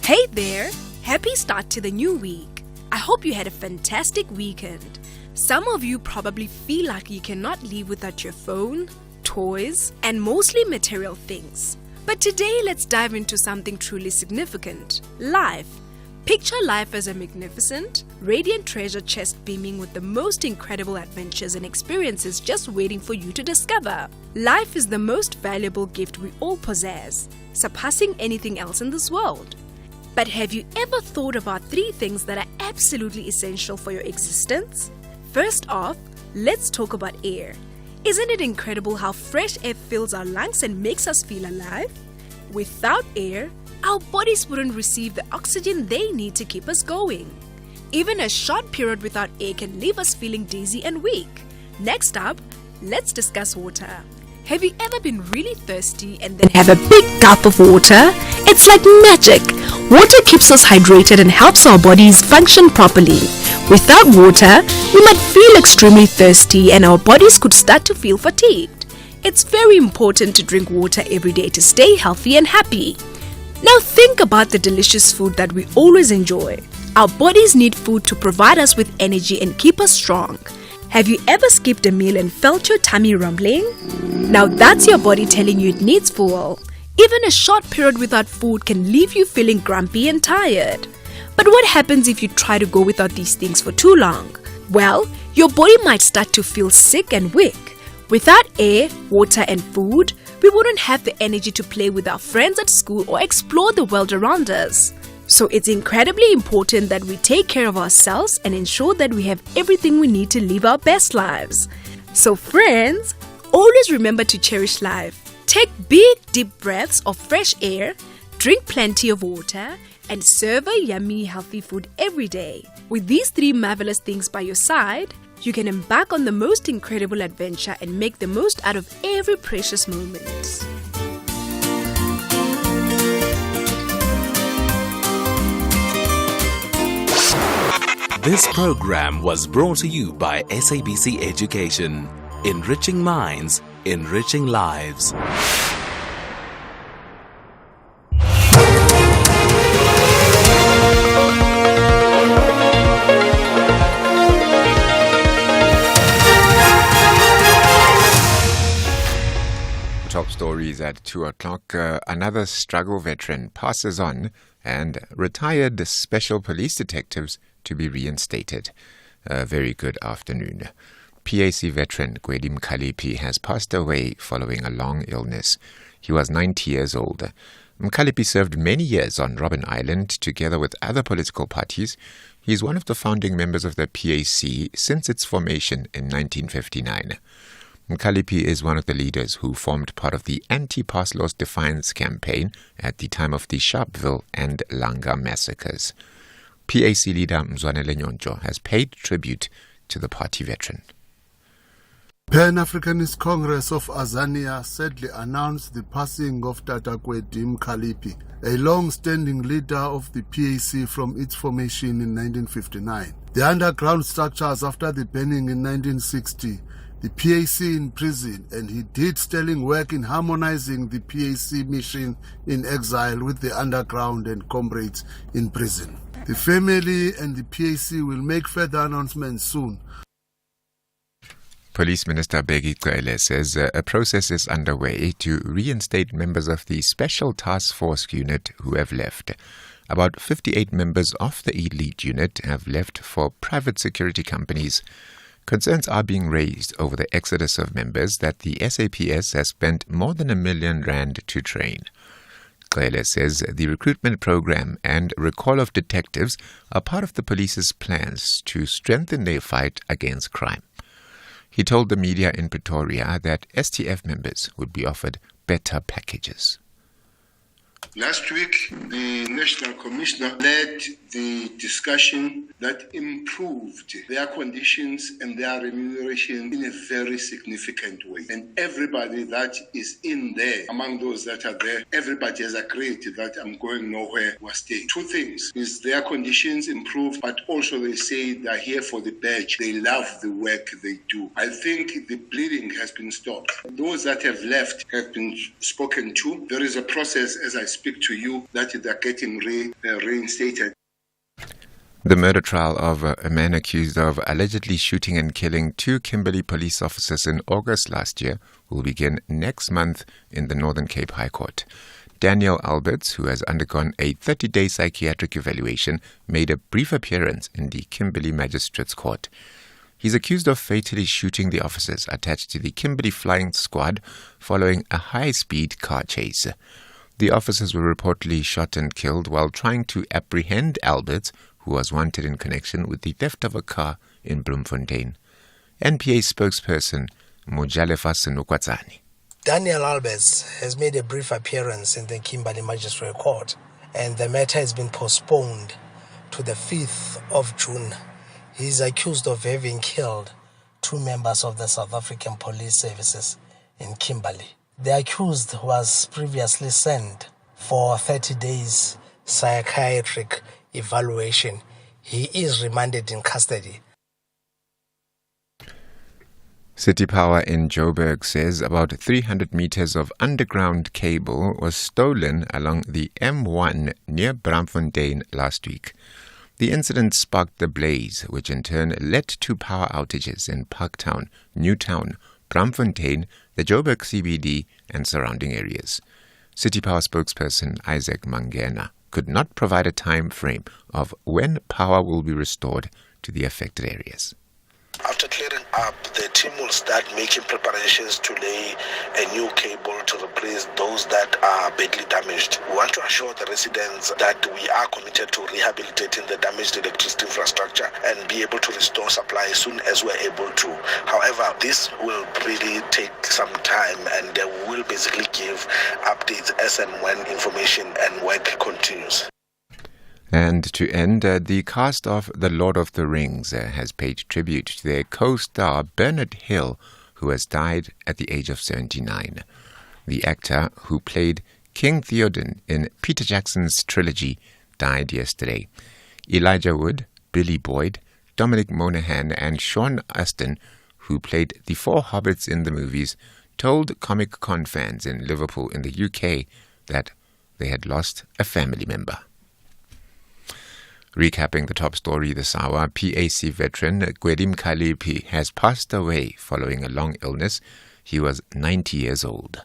Hey there! Happy start to the new week. I hope you had a fantastic weekend. Some of you probably feel like you cannot live without your phone, toys, and mostly material things. But today let's dive into something truly significant: life. Picture life as a magnificent, radiant treasure chest beaming with the most incredible adventures and experiences just waiting for you to discover. Life is the most valuable gift we all possess, surpassing anything else in this world. But have you ever thought about 3 things that are absolutely essential for your existence? First off, let's talk about air. Isn't it incredible how fresh air fills our lungs and makes us feel alive? Without air, our bodies wouldn't receive the oxygen they need to keep us going. Even a short period without air can leave us feeling dizzy and weak. Next up, let's discuss water. Have you ever been really thirsty and then have a big gulp of water? It's like magic. Water keeps us hydrated and helps our bodies function properly. Without water, we might feel extremely thirsty and our bodies could start to feel fatigued. It's very important to drink water every day to stay healthy and happy. Now think about the delicious food that we always enjoy. Our bodies need food to provide us with energy and keep us strong. Have you ever skipped a meal and felt your tummy rumbling? Now that's your body telling you it needs fuel. Even a short period without food can leave you feeling grumpy and tired. But what happens if you try to go without these things for too long? Well, your body might start to feel sick and weak. Without air, water, and food, we wouldn't have the energy to play with our friends at school or explore the world around us. So it's incredibly important that we take care of ourselves and ensure that we have everything we need to live our best lives. So friends, always remember to cherish life. Take big, deep breaths of fresh air, drink plenty of water, and serve a yummy, healthy food every day. With these 3 marvelous things by your side, you can embark on the most incredible adventure and make the most out of every precious moment. This program was brought to you by SABC Education. Enriching minds, enriching lives. Top stories at 2 o'clock. Another struggle veteran passes on and retired special police detectives to be reinstated. Very good afternoon. PAC veteran Bridget Masinga has passed away following a long illness. He was 90 years old. Masinga served many years on Robben Island together with other political parties. He is one of the founding members of the PAC since its formation in 1959. Masinga is one of the leaders who formed part of the anti-pass laws defiance campaign at the time of the Sharpeville and Langa massacres. PAC leader Mzwanele Nyonjo has paid tribute to the party veteran. Pan-Africanist Congress of Azania sadly announced the passing of Tata Bridget Masinga, a long-standing leader of the PAC from its formation in 1959. The underground structures after the burning in 1960, the PAC in prison, and he did sterling work in harmonizing the PAC mission in exile with the underground and comrades in prison. The family and the PAC will make further announcements soon. Police Minister Bridget Masinga says a process is underway to reinstate members of the Special Task Force unit who have left. About 58 members of the elite unit have left for private security companies. Concerns are being raised over the exodus of members that the SAPS has spent more than R1 million to train. Masinga says the recruitment program and recall of detectives are part of the police's plans to strengthen their fight against crime. He told the media in Pretoria that STF members would be offered better packages. Last week, the National Commissioner led the discussion that improved their conditions and their remuneration in a very significant way. And everybody that is in there, among those that are there, everybody has agreed that I'm going nowhere, we're staying. 2 things is their conditions improved, but also they say they're here for the badge. They love the work they do. I think the bleeding has been stopped. Those that have left have been spoken to. There is a process, as I speak to you, that they're getting reinstated. The murder trial of a man accused of allegedly shooting and killing 2 Kimberley police officers in August last year will begin next month in the Northern Cape High Court. Daniel Alberts, who has undergone a 30-day psychiatric evaluation, made a brief appearance in the Kimberley Magistrates Court. He's accused of fatally shooting the officers attached to the Kimberley Flying Squad following a high-speed car chase. The officers were reportedly shot and killed while trying to apprehend Alberts, who was wanted in connection with the theft of a car in Bloemfontein. NPA spokesperson Mojalefa Senokwatsani. Daniel Alberts has made a brief appearance in the Kimberley Magistrate Court, and the matter has been postponed to the 5th of June. He is accused of having killed 2 members of the South African Police Services in Kimberley. The accused was previously sent for 30 days psychiatric evaluation. He is remanded in custody. City Power in Joburg says about 300 meters of underground cable was stolen along the M1 near Bloemfontein last week. The incident sparked the blaze, which in turn led to power outages in Parktown, Newtown, Bloemfontein, the Joburg CBD and surrounding areas. City Power spokesperson Isaac Mangena could not provide a time frame of when power will be restored to the affected areas. After up, the team will start making preparations to lay a new cable to replace those that are badly damaged. We want to assure the residents that we are committed to rehabilitating the damaged electricity infrastructure and be able to restore supply as soon as we're able to. However, this will really take some time, and we will basically give updates as and when information and work continues. And to end, the cast of The Lord of the Rings has paid tribute to their co-star Bernard Hill, who has died at the age of 79. The actor who played King Theoden in Peter Jackson's trilogy died yesterday. Elijah Wood, Billy Boyd, Dominic Monaghan and Sean Astin, who played the four hobbits in the movies, told Comic-Con fans in Liverpool in the UK that they had lost a family member. Recapping the top story this hour, PAC veteran Gwedim Kalipi has passed away following a long illness. He was 90 years old.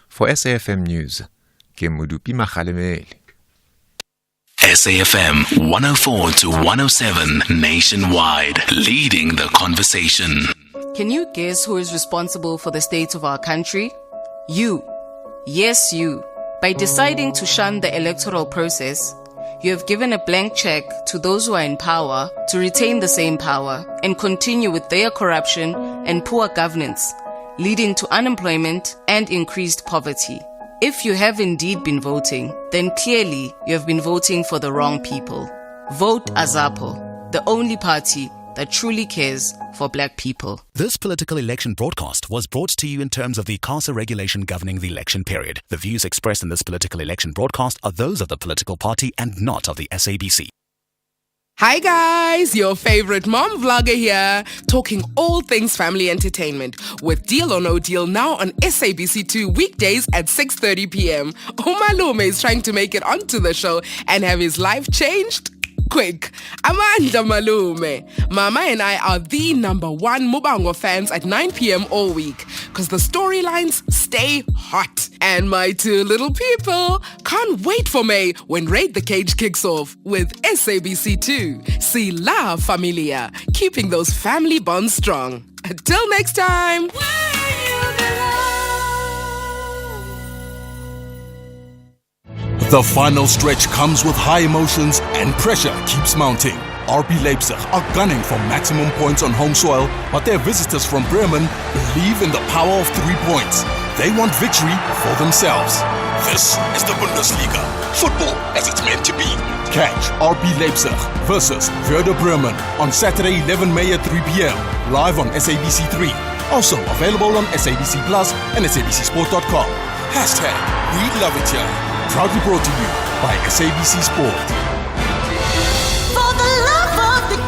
For SAFM News, Kemudupi Makhalemeli. SAFM 104 to 107 nationwide, leading the conversation. Can you guess who is responsible for the state of our country? You. Yes, you. By deciding to shun the electoral process, you have given a blank check to those who are in power to retain the same power and continue with their corruption and poor governance, leading to unemployment and increased poverty. If you have indeed been voting, then clearly you have been voting for the wrong people. Vote Azapo, the only party that truly cares for black people. This political election broadcast was brought to you in terms of the CASA regulation governing the election period. The views expressed in this political election broadcast are those of the political party and not of the SABC. Hi guys, your favorite mom vlogger here, talking all things family entertainment with Deal or No Deal now on SABC2 weekdays at 6:30 p.m. Umalume is trying to make it onto the show and have his life changed quick. Amanda Malume. Mama and I are the number one Mubango fans at 9 p.m. all week because the storylines stay hot. And my two little people can't wait for May when Raid the Cage kicks off with SABC2. See La Familia, keeping those family bonds strong. Until next time. The final stretch comes with high emotions and pressure keeps mounting. RB Leipzig are gunning for maximum points on home soil, but their visitors from Bremen believe in the power of 3 points. They want victory for themselves. This is the Bundesliga. Football as it's meant to be. Catch RB Leipzig versus Werder Bremen on Saturday 11 May at 3 p.m. live on SABC3. Also available on SABC Plus and SABCSport.com. Hashtag We Love It Here. Proudly brought to you by SABC Sport. For the love of the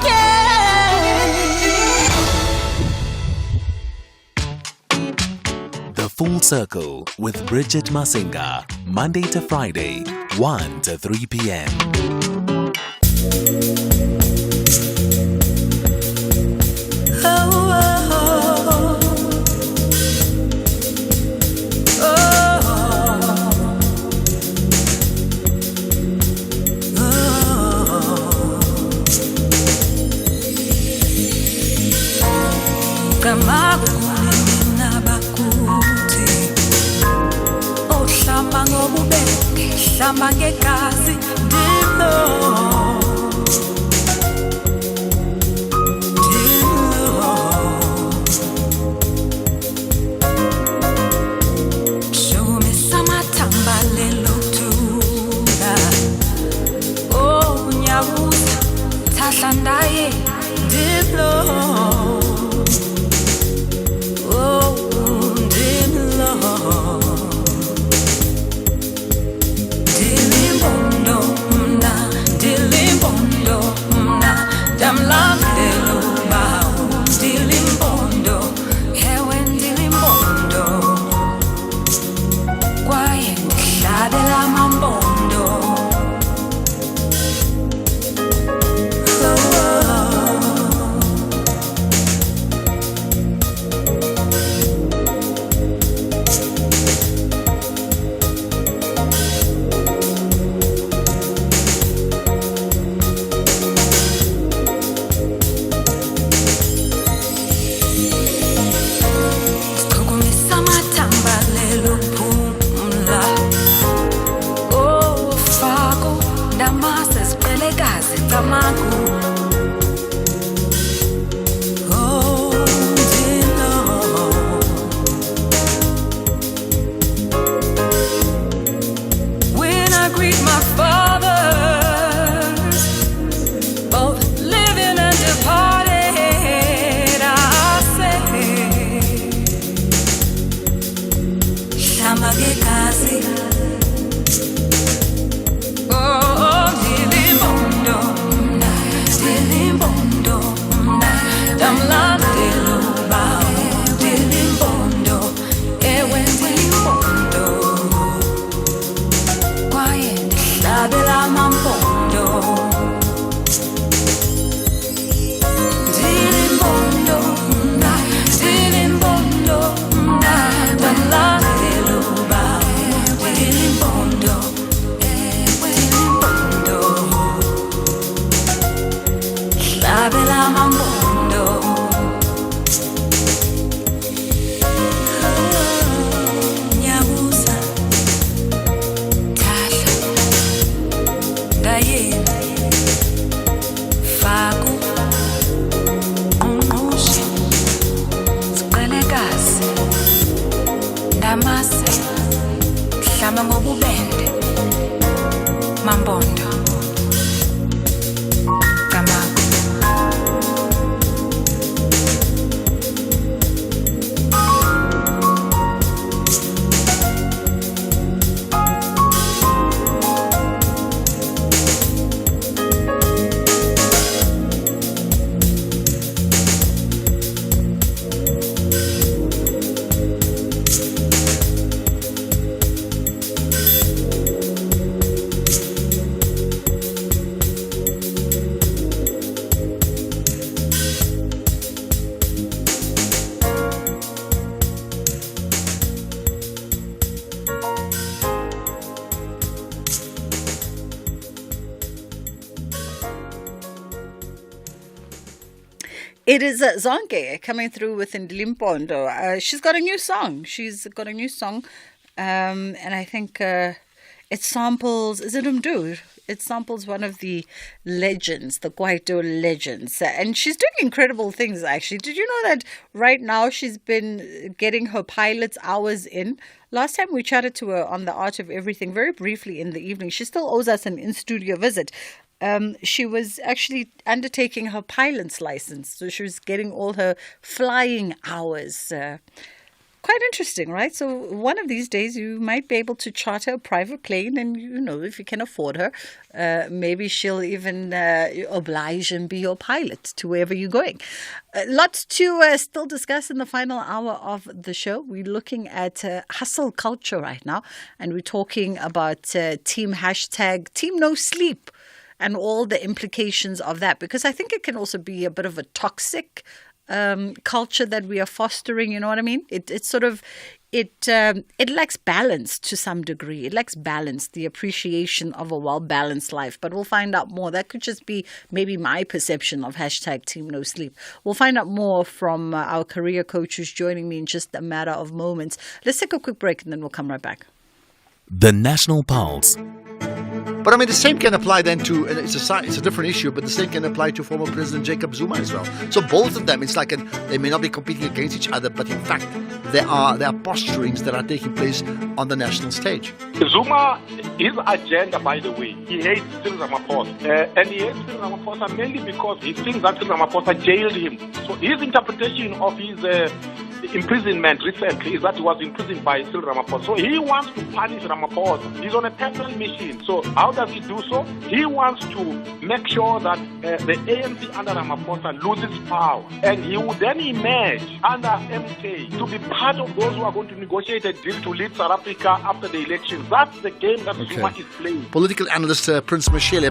game. The Full Circle with Bridget Masinga, Monday to Friday, 1 to 3 p.m. Hlamba ngegazi ndilo shumisa amathamba lelothula oh nyabuza thahla ndaye ndilo oh ndilo Dilly ngobubende mambondo gamako. It is Zonke coming through with Ndilimpondo. She's got a new song. And I think it samples, is it Umdur? It samples one of the legends, the Kwaito legends. And she's doing incredible things, actually. Did you know that right now she's been getting her pilot's hours in? Last time we chatted to her on The Art of Everything, very briefly in the evening. She still owes us an in-studio visit. She was actually undertaking her pilot's license. So she was getting all her flying hours. Quite interesting, right? So one of these days you might be able to charter a private plane and, if you can afford her, maybe she'll even oblige and be your pilot to wherever you're going. Lots to still discuss in the final hour of the show. We're looking at hustle culture right now, and we're talking about Team No Sleep. And all the implications of that, because I think it can also be a bit of a toxic culture that we are fostering. You know what I mean? It lacks balance to some degree. It lacks balance, the appreciation of a well-balanced life. But we'll find out more. That could just be maybe my perception of Team No Sleep. We'll find out more from our career coach who's joining me in just a matter of moments. Let's take a quick break and then we'll come right back. The National Pulse. But I mean, the same can apply then to, and it's a different issue, but the same can apply to former President Jacob Zuma as well. So both of them, it's like they may not be competing against each other, but in fact, there are posturings that are taking place on the national stage. Zuma, his agenda, by the way, he hates Cyril Ramaphosa. And he hates Cyril Ramaphosa mainly because he thinks that Cyril Ramaphosa jailed him. So his interpretation of his imprisonment recently is that he was imprisoned by Cyril Ramaphosa. So he wants to punish Ramaphosa. He's on a personal mission. So how does he do so? He wants to make sure that the ANC under Ramaphosa loses power. And he would then emerge under MK to be part of those who are going to negotiate a deal to lead South Africa after the elections. That's the game that Zuma is playing. Political analyst Prince Mashele.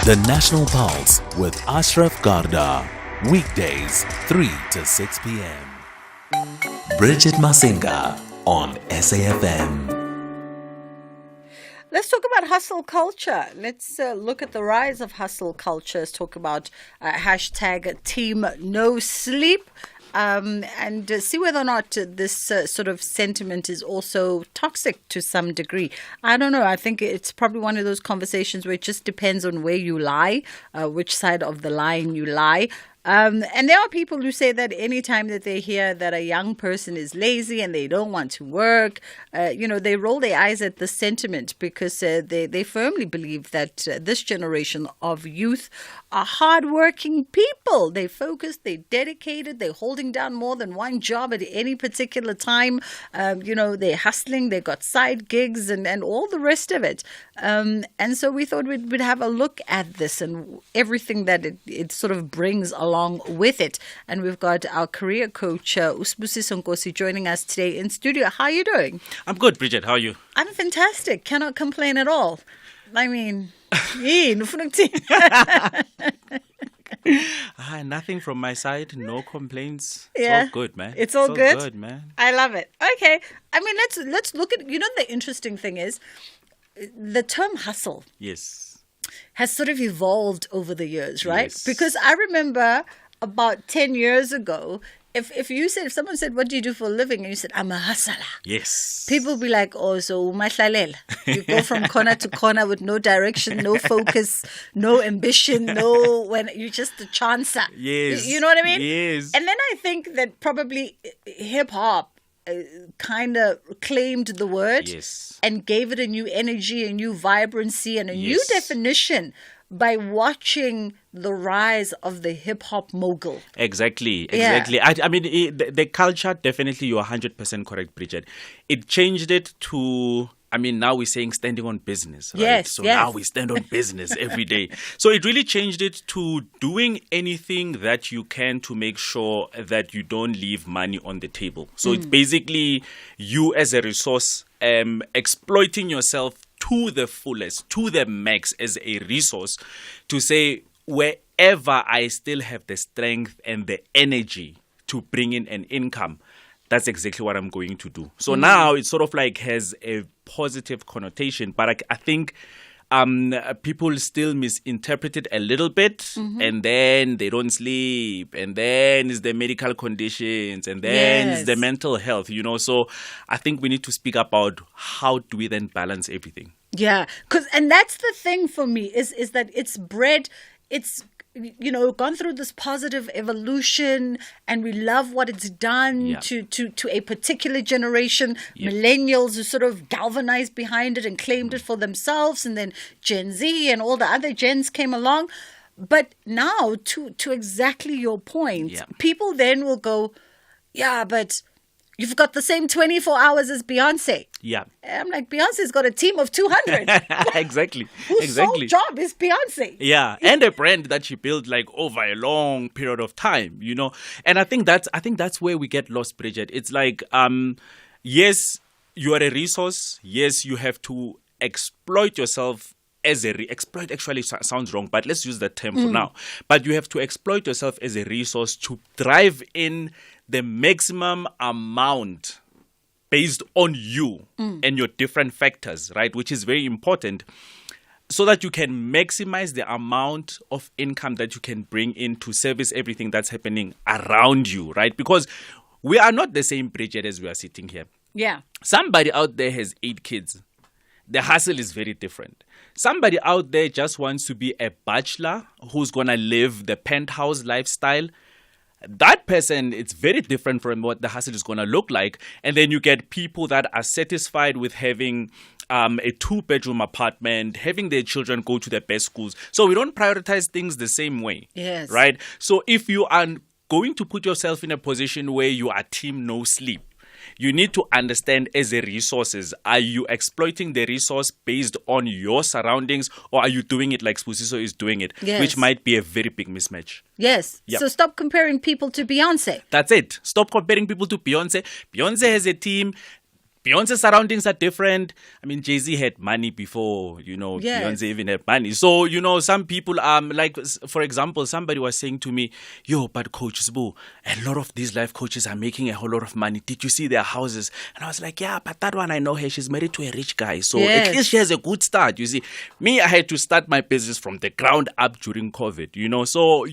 The National Pulse with Ashraf Garda. Weekdays, 3 to 6 p.m. Bridget Masinga on SAFM. Let's talk about hustle culture. Let's look at the rise of hustle culture. Let's talk about Team No Sleep. And see whether or not this sort of sentiment is also toxic to some degree. I don't know. I think it's probably one of those conversations where it just depends on where you lie, which side of the line you lie. And there are people who say that anytime that they hear that a young person is lazy and they don't want to work, they roll their eyes at the sentiment because they firmly believe that this generation of youth are hardworking people. They focused, they dedicated, they're holding down more than one job at any particular time. They're hustling, they got side gigs and all the rest of it. And so we thought we'd have a look at this and everything that it sort of brings along with it. And we've got our career coach, Usbusiso Nkosi, joining us today in studio. How are you doing? I'm good, Bridget. How are you? I'm fantastic. Cannot complain at all. I mean, nothing from my side. No complaints. Yeah. It's all good, man. It's all good? Good, man. I love it. Okay. I mean, let's look at, the interesting thing is the term hustle. Yes. Has sort of evolved over the years, right? Yes. Because I remember about 10 years ago, if someone said, what do you do for a living? And you said, I'm a hustler. Yes. People would be like, oh, so umahlalela. You go from corner to corner with no direction, no focus, no ambition, when you're just a chancer. Yes. You know what I mean? Yes. And then I think that probably hip hop kind of claimed the word Yes. and gave it a new energy, a new vibrancy, and a new Yes. definition by watching the rise of the hip-hop mogul. Exactly. Yeah. I mean, the culture, definitely, you're 100% correct, Bridget. It changed it to, I mean, now we're saying standing on business, right? Yes, So yes. now we stand on business every day. So it really changed it to doing anything that you can to make sure that you don't leave money on the table. So it's basically you as a resource exploiting yourself to the fullest, to the max as a resource to say, wherever I still have the strength and the energy to bring in an income, that's exactly what I'm going to do. So now it sort of like has a positive connotation, but I think people still misinterpret it a little bit, and then they don't sleep, and then it's the medical conditions, and then it's the Yes. mental health, So I think we need to speak about how do we then balance everything. Yeah, and that's the thing for me is that it's bred, it's gone through this positive evolution, and we love what it's done Yeah. to a particular generation. Millennials who sort of galvanized behind it and claimed it for themselves, and then Gen Z and all the other gens came along. But now, to exactly your point, people then will go, yeah, but you've got the same 24 hours as Beyonce. Yeah. And I'm like, Beyonce's got a team of 200. Exactly. Whose sole job is Beyonce. Yeah, and a brand that she built like over a long period of time, And I think that's where we get lost, Bridget. It's like, yes, you are a resource. Yes, you have to exploit yourself as exploit actually sounds wrong, but let's use that term for now. But you have to exploit yourself as a resource to drive in the maximum amount based on you and your different factors, right? Which is very important, so that you can maximize the amount of income that you can bring in to service everything that's happening around you, right? Because we are not the same, Bridget, as we are sitting here. Yeah. Somebody out there has 8 kids. The hustle is very different. Somebody out there just wants to be a bachelor who's going to live the penthouse lifestyle. That person, it's very different from what the hustle is going to look like. And then you get people that are satisfied with having a 2-bedroom apartment, having their children go to the best schools. So we don't prioritize things the same way. Yes. Right? So if you are going to put yourself in a position where you are team no sleep, you need to understand as a resources, are you exploiting the resource based on your surroundings, or are you doing it like Spusiso is doing it, Yes. which might be a very big mismatch. Yes. Yep. So stop comparing people to Beyonce. That's it. Stop comparing people to Beyonce. Beyonce has a team. Beyonce's surroundings are different. I mean, Jay-Z had money before, Yes. Beyonce even had money. So, some people, like, for example, somebody was saying to me, but Coach Sbu, a lot of these life coaches are making a whole lot of money. Did you see their houses? And I was like, yeah, but that one, I know her. She's married to a rich guy. So Yes. at least she has a good start. You see, me, I had to start my business from the ground up during COVID, So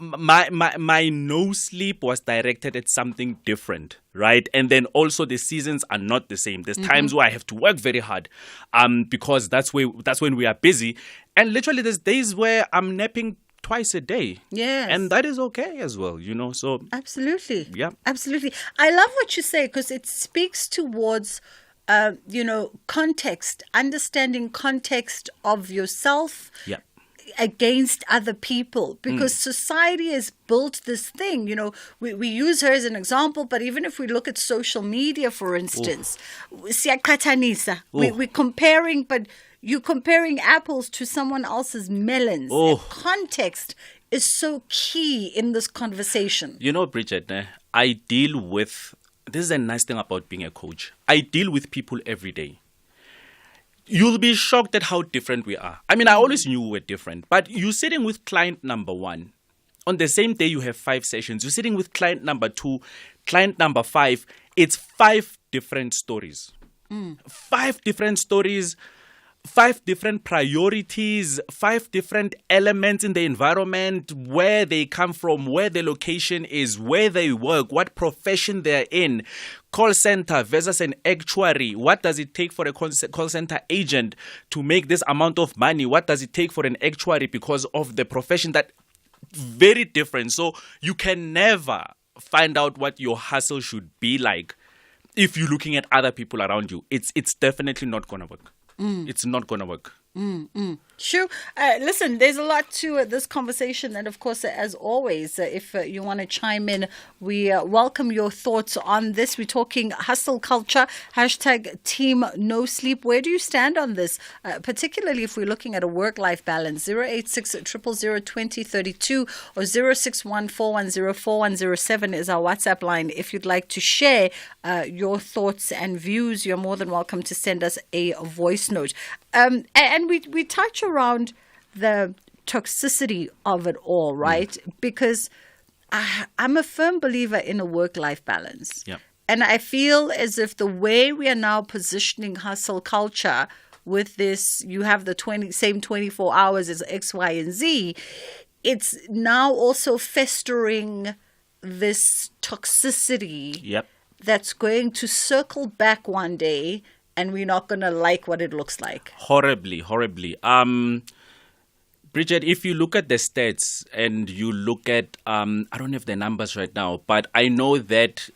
my no sleep was directed at something different. Right. And then also the seasons are not the same. There's times where I have to work very hard because that's when we are busy. And literally there's days where I'm napping twice a day. Yes. And that is okay as well, So Absolutely. Yeah. Absolutely. I love what you say because it speaks towards, context, understanding context of yourself. Yeah. Against other people, because society has built this thing. We use her as an example, but even if we look at social media, for instance, siyaqhathanisa. We're comparing, but you're comparing apples to someone else's melons. And context is so key in this conversation. Bridget, I deal with, this is a nice thing about being a coach. I deal with people every day. You'll be shocked at how different we are. I mean, I always knew we were different, but you're sitting with client number 1. On the same day, you have 5 sessions. You're sitting with client number 2, client number 5. It's 5 different stories. 5 different stories, 5 different priorities, 5 different elements in the environment, where they come from, where the location is, where they work, what profession they're in. Call center versus an actuary. What does it take for a call center agent to make this amount of money? What does it take for an actuary because of the profession? That very different. So you can never find out what your hustle should be like if you're looking at other people around you, it's definitely not going to work. It's not going to work. Sure. Listen, there's a lot to this conversation. And of course, as always, if you want to chime in, we welcome your thoughts on this. We're talking hustle culture, hashtag team no sleep. Where do you stand on this? Particularly if we're looking at a work-life balance. 086 000 2032 or 061 410 4107 is our WhatsApp line. If you'd like to share your thoughts and views, you're more than welcome to send us a voice note. And we touch around the toxicity of it all, right? Because I'm a firm believer in a work-life balance. Yeah. And I feel as if the way we are now positioning hustle culture with this, you have the same 24 hours as X, Y, and Z, it's now also festering this toxicity Yep. that's going to circle back one day, and we're not going to like what it looks like. Horribly. Bridget, if you look at the stats and you look at, I don't have the numbers right now, but I know that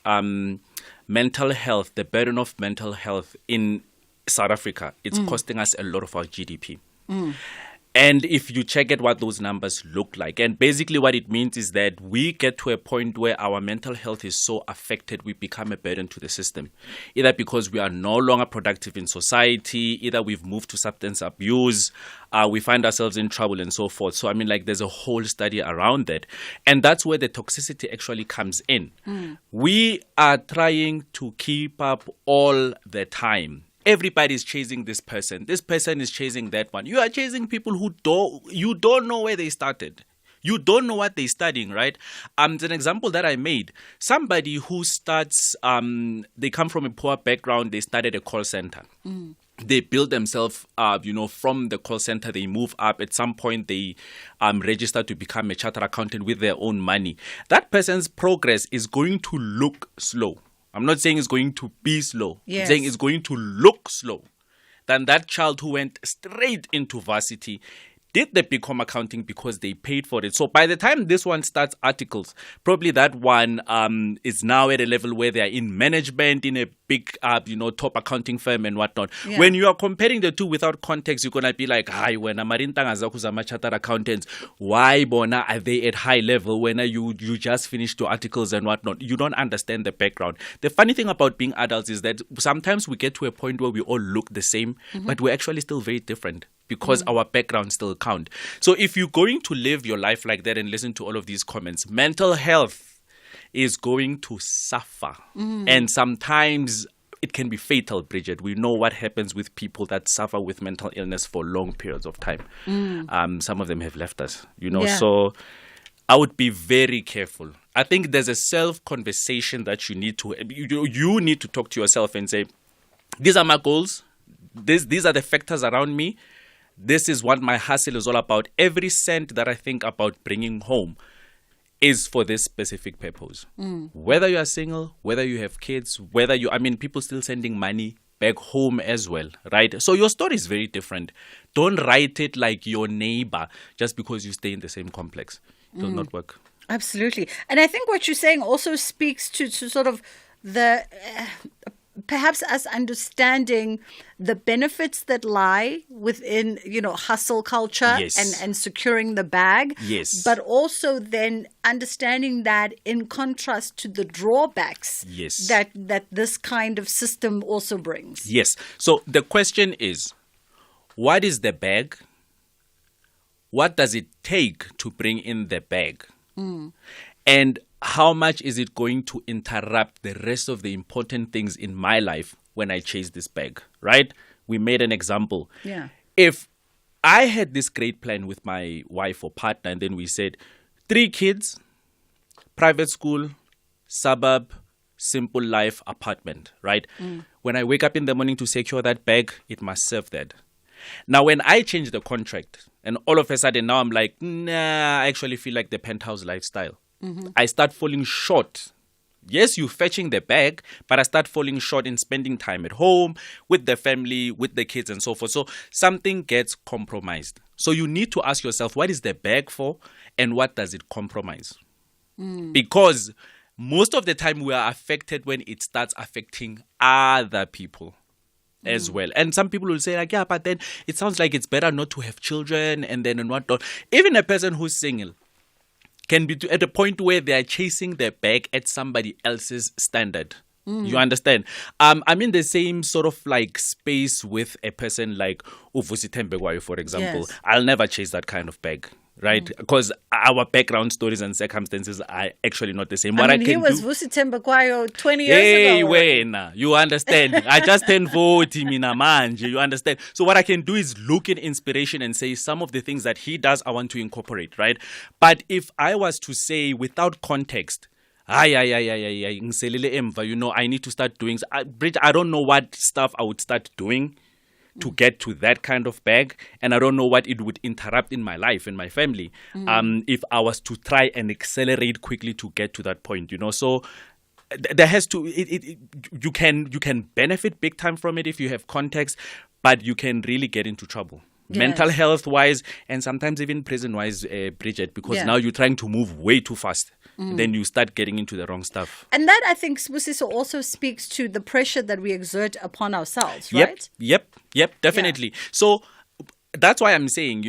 mental health, the burden of mental health in South Africa, it's costing us a lot of our GDP. And if you check at what those numbers look like, and basically what it means is that we get to a point where our mental health is so affected, we become a burden to the system. Either because we are no longer productive in society, either we've moved to substance abuse, we find ourselves in trouble and so forth. So, I mean, like, there's a whole study around that. And that's where the toxicity actually comes in. We are trying to keep up all the time. Everybody's chasing this person. This person is chasing that one. You are chasing people who you don't know where they started. You don't know what they're studying, right? It's an example that I made. Somebody who starts, they come from a poor background, they started a call center. They build themselves, from the call center, they move up. At some point, they register to become a chartered accountant with their own money. That person's progress is going to look slow. I'm not saying it's going to be slow. Yes. I'm saying it's going to look slow than that child who went straight into varsity, did the BCom accounting because they paid for it. So by the time this one starts articles, probably that one is now at a level where they are in management in a big, top accounting firm and whatnot. Yeah. When you are comparing the two without context, you're going to be like, hi, when Amarintanga Zakuzama chartered accountants, why bona are they at high level when you just finished your articles and whatnot? You don't understand the background. The funny thing about being adults is that sometimes we get to a point where we all look the same, but we're actually still very different, because our background still count. So if you're going to live your life like that and listen to all of these comments, mental health is going to suffer. And sometimes it can be fatal, Bridget. We know what happens with people that suffer with mental illness for long periods of time. Some of them have left us, Yeah. So I would be very careful. I think there's a self-conversation that you need to talk to yourself and say, these are my goals. These are the factors around me. This is what my hustle is all about. Every cent that I think about bringing home is for this specific purpose. Whether you are single, whether you have kids, people still sending money back home as well, right? So your story is very different. Don't write it like your neighbor just because you stay in the same complex. It will not work. Absolutely. And I think what you're saying also speaks to sort of the... perhaps us understanding the benefits that lie within, hustle culture Yes. and securing the bag. Yes. But also then understanding that in contrast to the drawbacks Yes. that this kind of system also brings. Yes. So the question is, what is the bag? What does it take to bring in the bag? And how much is it going to interrupt the rest of the important things in my life when I chase this bag, right? We made an example. Yeah. If I had this great plan with my wife or partner, and then we said, 3 kids, private school, suburb, simple life, apartment, right? When I wake up in the morning to secure that bag, it must serve that. Now, when I change the contract, and all of a sudden now I'm like, nah, I actually feel like the penthouse lifestyle. I start falling short. Yes, you're fetching the bag, but I start falling short in spending time at home, with the family, with the kids and so forth. So something gets compromised. So you need to ask yourself, what is the bag for and what does it compromise? Because most of the time we are affected when it starts affecting other people as well. And some people will say like, yeah, but then it sounds like it's better not to have children and then and whatnot. Even a person who's single can be at a point where they are chasing their bag at somebody else's standard. You understand? I'm in the same sort of like space with a person like Uvusi Thembekwayo, for example. Yes. I'll never chase that kind of bag, right? Because our background stories and circumstances are actually not the same. What I he can was do, Vusi Thembekwayo 20 years hey, ago. wena, you understand? I just turned 40, mina manje, you understand? So what I can do is look at inspiration and say some of the things that he does, I want to incorporate, right? But if I was to say without context, I need to start doing. Bridget, I don't know what stuff I would start doing to get to that kind of bag, and I don't know what it would interrupt in my life and my family if I was to try and accelerate quickly to get to that point. So there has to. You can benefit big time from it if you have context, but you can really get into trouble. Yes. Mental health wise, and sometimes even prison wise, Bridget, because now you're trying to move way too fast. Then you start getting into the wrong stuff. And that, I think, Sbusiso, also speaks to the pressure that we exert upon ourselves, right? Yep, definitely. Yeah. So that's why I'm saying,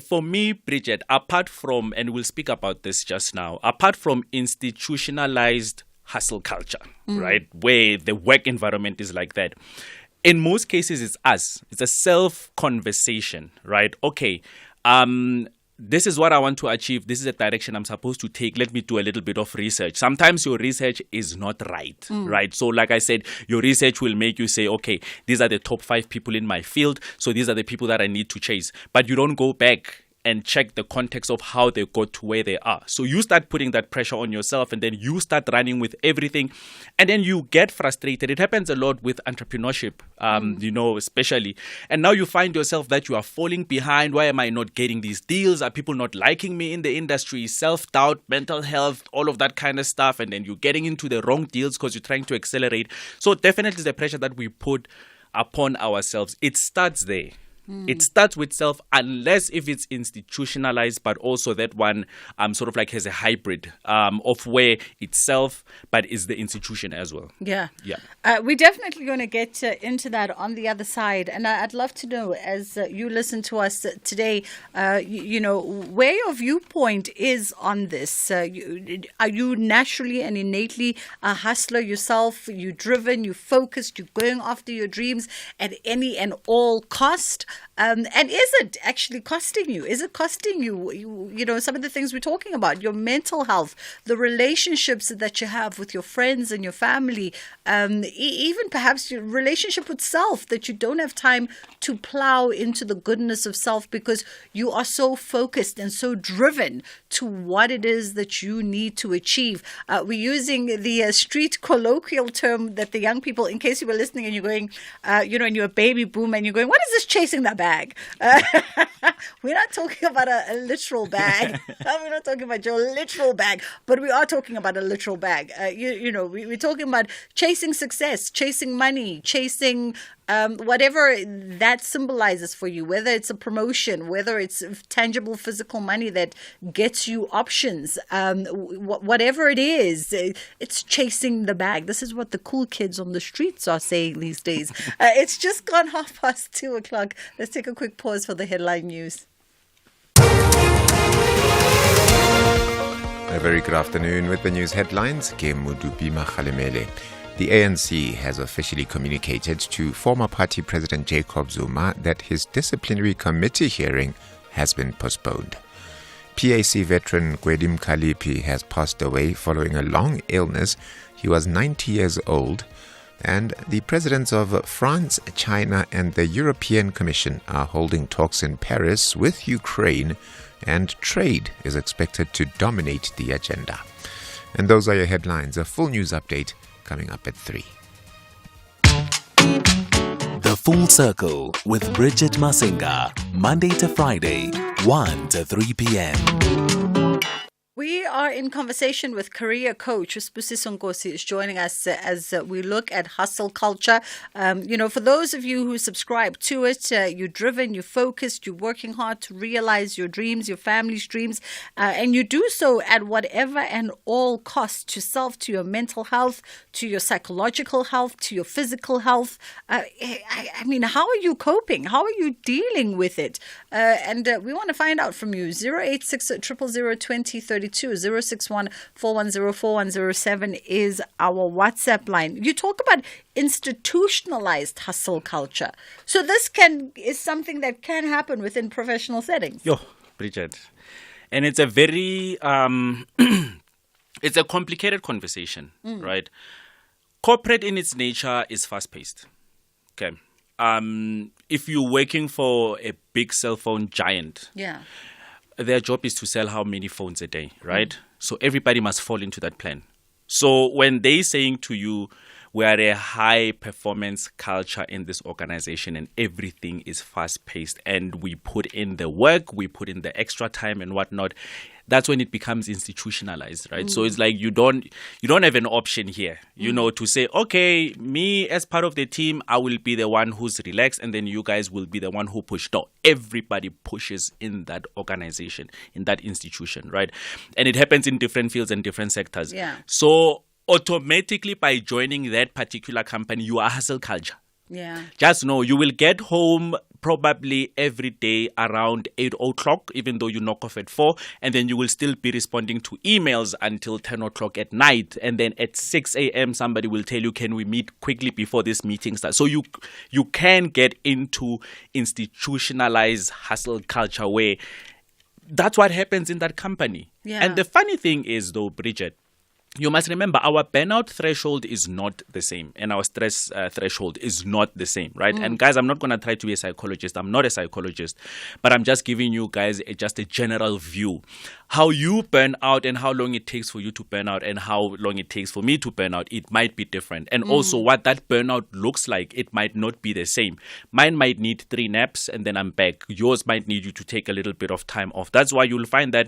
for me, Bridget, apart from, and we'll speak about this just now, apart from institutionalized hustle culture, right, where the work environment is like that, in most cases, it's us. It's a self-conversation, right? Okay, this is what I want to achieve. This is a direction I'm supposed to take. Let me do a little bit of research. Sometimes your research is not right, right? So like I said, your research will make you say, okay, these are the top 5 people in my field. So these are the people that I need to chase. But you don't go back and check the context of how they got to where they are. So you start putting that pressure on yourself, and then you start running with everything, and then you get frustrated. It happens a lot with entrepreneurship, especially. And now you find yourself that you are falling behind. Why am I not getting these deals? Are people not liking me in the industry? Self-doubt, mental health, all of that kind of stuff. And then you're getting into the wrong deals because you're trying to accelerate. So definitely the pressure that we put upon ourselves, it starts there. It starts with self, unless if it's institutionalized, but also that one sort of like has a hybrid of where it's self, but is the institution as well. Yeah. Yeah. We're definitely going to get into that on the other side. And I'd love to know, as you listen to us today, where your viewpoint is on this. Are you naturally and innately a hustler yourself? You're driven, you're focused, you're going after your dreams at any and all cost? And is it actually costing you? Is it costing you, some of the things we're talking about, your mental health, the relationships that you have with your friends and your family, even perhaps your relationship with self, that you don't have time to plow into the goodness of self because you are so focused and so driven to what it is that you need to achieve. We're using the street colloquial term that the young people, in case you were listening and you're going, and you're a baby boomer and you're going, what is this chasing that bag? We're not talking about a literal bag. We're not talking about your literal bag, but we are talking about a literal bag. We're talking about chasing success, chasing money, chasing whatever that symbolizes for you, whether it's a promotion, whether it's tangible physical money that gets you options, whatever it is, it's chasing the bag. This is what the cool kids on the streets are saying these days. It's just gone 2:30. Let's take a quick pause for the headline news. A very good afternoon with the news headlines. Ke Mudupi Makhalemele. The ANC has officially communicated to former party President Jacob Zuma that his disciplinary committee hearing has been postponed. PAC veteran Gwedim Kalipi has passed away following a long illness. He was 90 years old, and the presidents of France, China, and the European Commission are holding talks in Paris with Ukraine, and trade is expected to dominate the agenda. And those are your headlines. A full news update coming up at 3. The Full Circle with Bridget Masinga, Monday to Friday, 1 to 3 p.m. We are in conversation with career coach Spusiso Nkosi is joining us as we look at hustle culture. For those of you who subscribe to it, you're driven, you're focused, you're working hard to realize your dreams, your family's dreams, and you do so at whatever and all costs to self, to your mental health, to your psychological health, to your physical health. I mean, how are you coping? How are you dealing with it? And we want to find out from you. 086 000 2032 061 410 4107 is our WhatsApp line. You talk about institutionalized hustle culture. So this is something that can happen within professional settings. Yo, Bridget. And it's a very it's a complicated conversation, right? Corporate in its nature is fast-paced. Okay. If you're working for a big cell phone giant, their job is to sell how many phones a day, right? So everybody must fall into that plan. So when they're saying to you, we are a high performance culture in this organization and everything is fast paced and we put in the work, we put in the extra time and whatnot, that's when it becomes institutionalized, right? So it's like you don't have an option here, to say, okay, me as part of the team, I will be the one who's relaxed and then you guys will be the one who push. No, everybody pushes in that organization, in that institution, right? And it happens in different fields and different sectors. Yeah. So automatically by joining that particular company, you are hustle culture. Yeah. Just know you will get home probably every day around 8 o'clock, even though you knock off at 4, and then you will still be responding to emails until 10 o'clock at night. And then at 6 a.m., somebody will tell you, can we meet quickly before this meeting starts? So you can get into institutionalized hustle culture where that's what happens in that company. Yeah. And the funny thing is, though, Bridget, you must remember our burnout threshold is not the same and our stress threshold is not the same, right? And guys, I'm not going to try to be a psychologist. I'm not a psychologist, but I'm just giving you guys just a general view. How you burn out and how long it takes for you to burn out and how long it takes for me to burn out, it might be different. And also what that burnout looks like, it might not be the same. Mine might need 3 naps and then I'm back. Yours might need you to take a little bit of time off. That's why you'll find that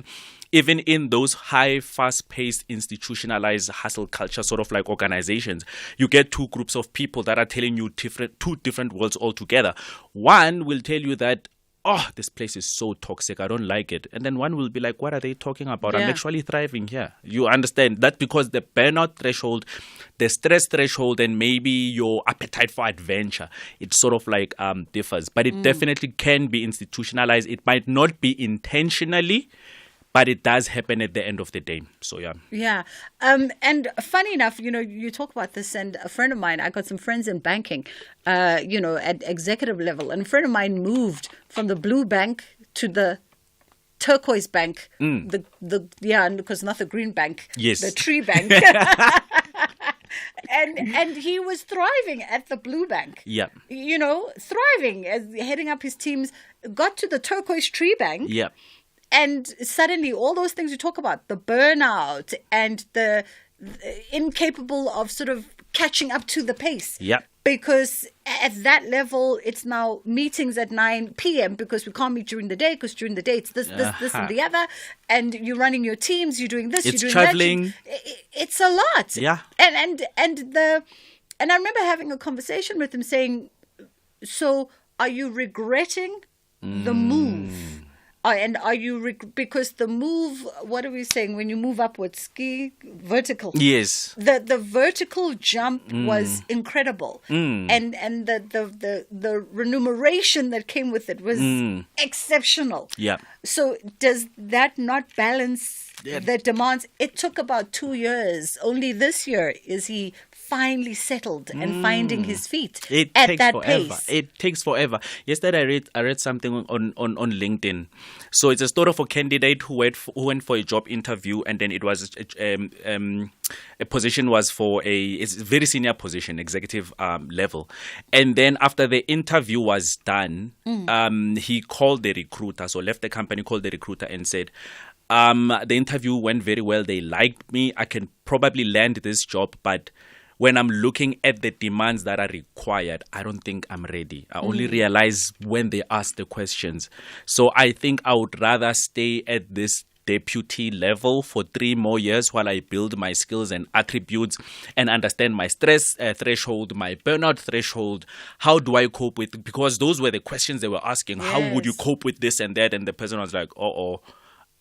even in those high, fast-paced, institutionalized hustle culture sort of like organizations, you get 2 groups of people that are telling you two different worlds altogether. One will tell you that, oh, this place is so toxic, I don't like it. And then one will be like, what are they talking about? I'm actually thriving here. You understand? That's because the burnout threshold, the stress threshold, and maybe your appetite for adventure, it sort of like differs. But it definitely can be institutionalized. It might not be intentionally, but it does happen at the end of the day. So, yeah. Yeah. And funny enough, you talk about this, and a friend of mine, I got some friends in banking, at executive level. And a friend of mine moved from the blue bank to the turquoise bank. Because not the green bank. Yes. The tree bank. And he was thriving at the blue bank. Yeah. Thriving as heading up his teams, got to the turquoise tree bank. Yeah. And suddenly all those things you talk about, the burnout and the incapable of sort of catching up to the pace. Yeah. Because at that level, it's now meetings at 9 p.m. because we can't meet during the day, because during the day it's this, and the other. And you're running your teams, you're doing this, it's you're doing traveling. that. It's a lot. Yeah. And I remember having a conversation with him saying, so are you regretting the move? And are you, because the move, what are we saying? When you move upwards, vertical. Yes. The vertical jump was incredible. And the remuneration that came with it was exceptional. Yeah. So does that not balance the demands? It took about 2 years. Only this year is he finally settled and finding his feet at that pace. It takes forever. Yesterday I read something on LinkedIn. So it's a story of a candidate who went for a job interview, and then it was a position was it's a very senior position, executive level. And then after the interview was done, he called the recruiter, so left the company, called the recruiter and said, the interview went very well. They liked me. I can probably land this job, but when I'm looking at the demands that are required, I don't think I'm ready. I only realize when they ask the questions. So I think I would rather stay at this deputy level for 3 more years while I build my skills and attributes and understand my stress threshold, my burnout threshold. How do I cope with, because those were the questions they were asking. Yes. How would you cope with this and that? And the person was like,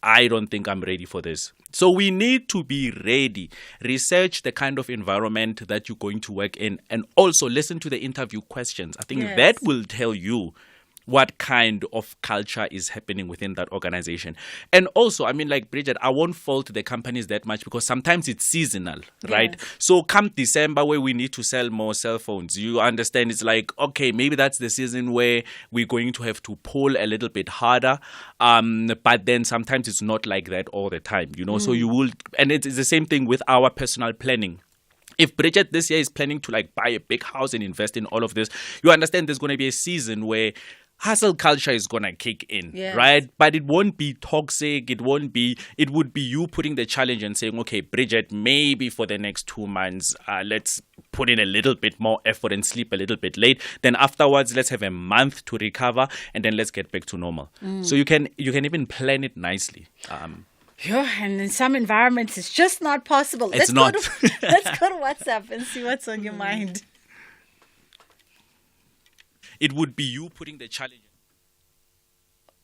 I don't think I'm ready for this. So we need to be ready. Research the kind of environment that you're going to work in, and also listen to the interview questions. I think that will tell you what kind of culture is happening within that organization. And also, I mean, like Bridget, I won't fault the companies that much because sometimes it's seasonal, right? So come December where we need to sell more cell phones, you understand, it's like, okay, maybe that's the season where we're going to have to pull a little bit harder. But then sometimes it's not like that all the time, you know? So you will, and it's the same thing with our personal planning. If Bridget this year is planning to like buy a big house and invest in all of this, you understand there's going to be a season where hustle culture is going to kick in, right? But it won't be toxic. It would be you putting the challenge and saying, okay, Bridget, maybe for the next 2 months, let's put in a little bit more effort and sleep a little bit late. Then afterwards, let's have a month to recover and then let's get back to normal. So you can even plan it nicely. And in some environments, it's just not possible. Let's go to WhatsApp and see what's on your mind. It would be you putting the challenge.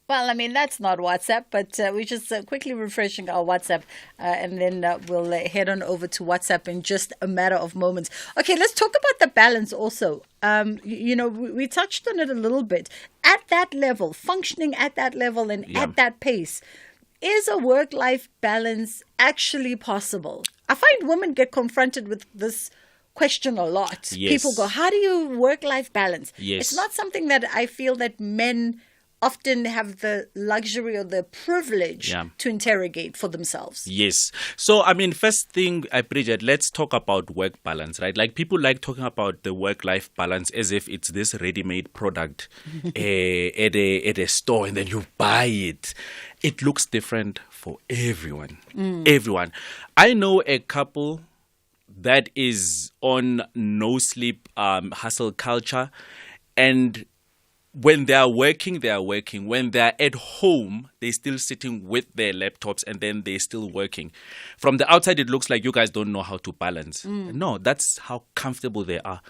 Well, I mean, that's not WhatsApp, but we're just quickly refreshing our WhatsApp, and then we'll head on over to WhatsApp in just a matter of moments. Okay, let's talk about the balance also. We touched on it a little bit. At that level, functioning at that level and at that pace, is a work-life balance actually possible? I find women get confronted with this question a lot. People go, how do you work-life balance? It's not something that I feel that men often have the luxury or the privilege to interrogate for themselves. Yes. So, I mean, first thing, Bridget, let's talk about work balance, right? Like people like talking about the work-life balance as if it's this ready-made product at a store and then you buy it. It looks different for everyone. Everyone. I know a couple that is on no sleep hustle culture, and when they are working, they are working. When they are at home, they're still sitting with their laptops and then they're still working. From the outside, it looks like you guys don't know how to balance. No, that's how comfortable they are.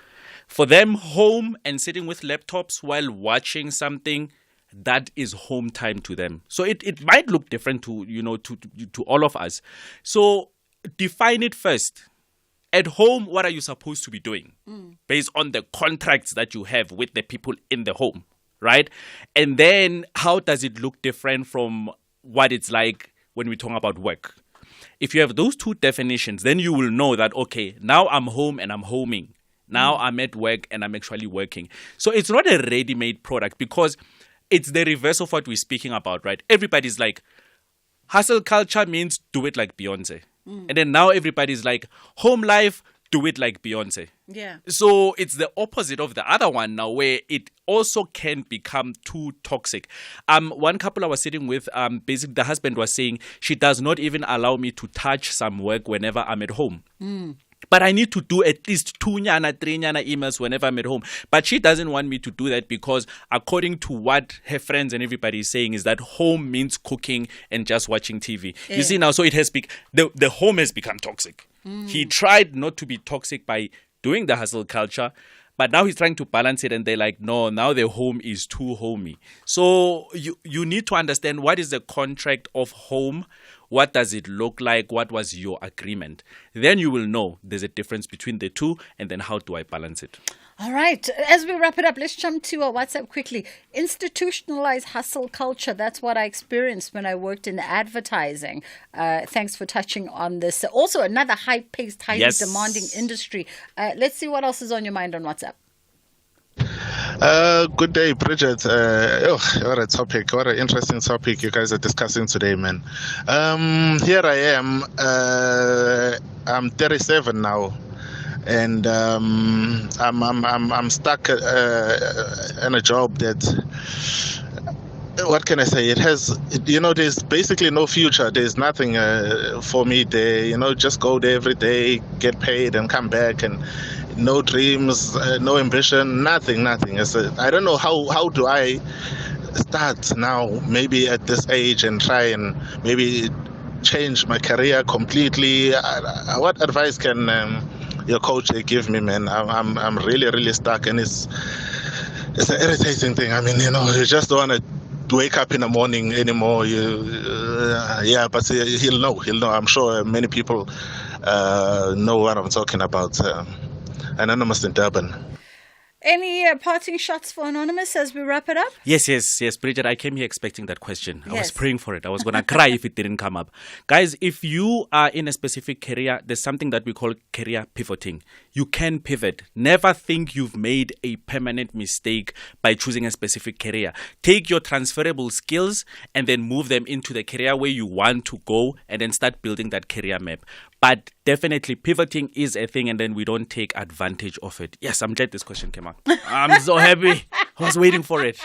For them, home and sitting with laptops while watching something, that is home time to them. So it might look different to all of us. So define it first. At home, what are you supposed to be doing based on the contracts that you have with the people in the home, right? And then how does it look different from what it's like when we talk about work? If you have those two definitions, then you will know that, okay, now I'm home and I'm homing. Now I'm at work and I'm actually working. So it's not a ready-made product because it's the reverse of what we're speaking about, right? Everybody's like, hustle culture means do it like Beyonce. And then now everybody's like, home life, do it like Beyonce. Yeah. So it's the opposite of the other one now, where it also can become too toxic. One couple I was sitting with, basically the husband was saying, she does not even allow me to touch some work whenever I'm at home. But I need to do at least 2 nyana, 3 nyana emails whenever I'm at home. But she doesn't want me to do that because according to what her friends and everybody is saying is that home means cooking and just watching TV. Yeah. You see now, so it has the home has become toxic. He tried not to be toxic by doing the hustle culture, but now he's trying to balance it and they're like, no, now the home is too homey. So you need to understand what is the contract of home. What does it look like? What was your agreement? Then you will know there's a difference between the two, and then how do I balance it? All right. As we wrap it up, let's jump to our WhatsApp quickly. Institutionalized hustle culture. That's what I experienced when I worked in advertising. Thanks for touching on this. Also, another high-paced, highly demanding industry. Let's see what else is on your mind on WhatsApp. Good day, Bridget. What a topic. What an interesting topic you guys are discussing today, man. Here I am. I'm 37 now, and I'm stuck in a job that. What can I say? It has, there's basically no future. There's nothing for me there. Just go there every day, get paid, and come back, and no dreams, no ambition, nothing. I don't know how do I start now, maybe at this age, and try and maybe change my career completely? What advice can your coach give me, man? I'm really stuck, and it's an irritating thing. I mean, you just don't want to wake up in the morning anymore. But he'll know. I'm sure many people know what I'm talking about. Anonymous in Durban. Any parting shots for Anonymous as we wrap it up? Yes, Bridget, I came here expecting that question. I was Yes. praying for it. I was going to cry if it didn't come up. Guys, if you are in a specific career, there's something that we call career pivoting. You can pivot. Never think you've made a permanent mistake by choosing a specific career. Take your transferable skills and then move them into the career where you want to go, and then start building that career map. But definitely pivoting is a thing, and then we don't take advantage of it. Yes, I'm glad this question came up. I'm so happy. I was waiting for it.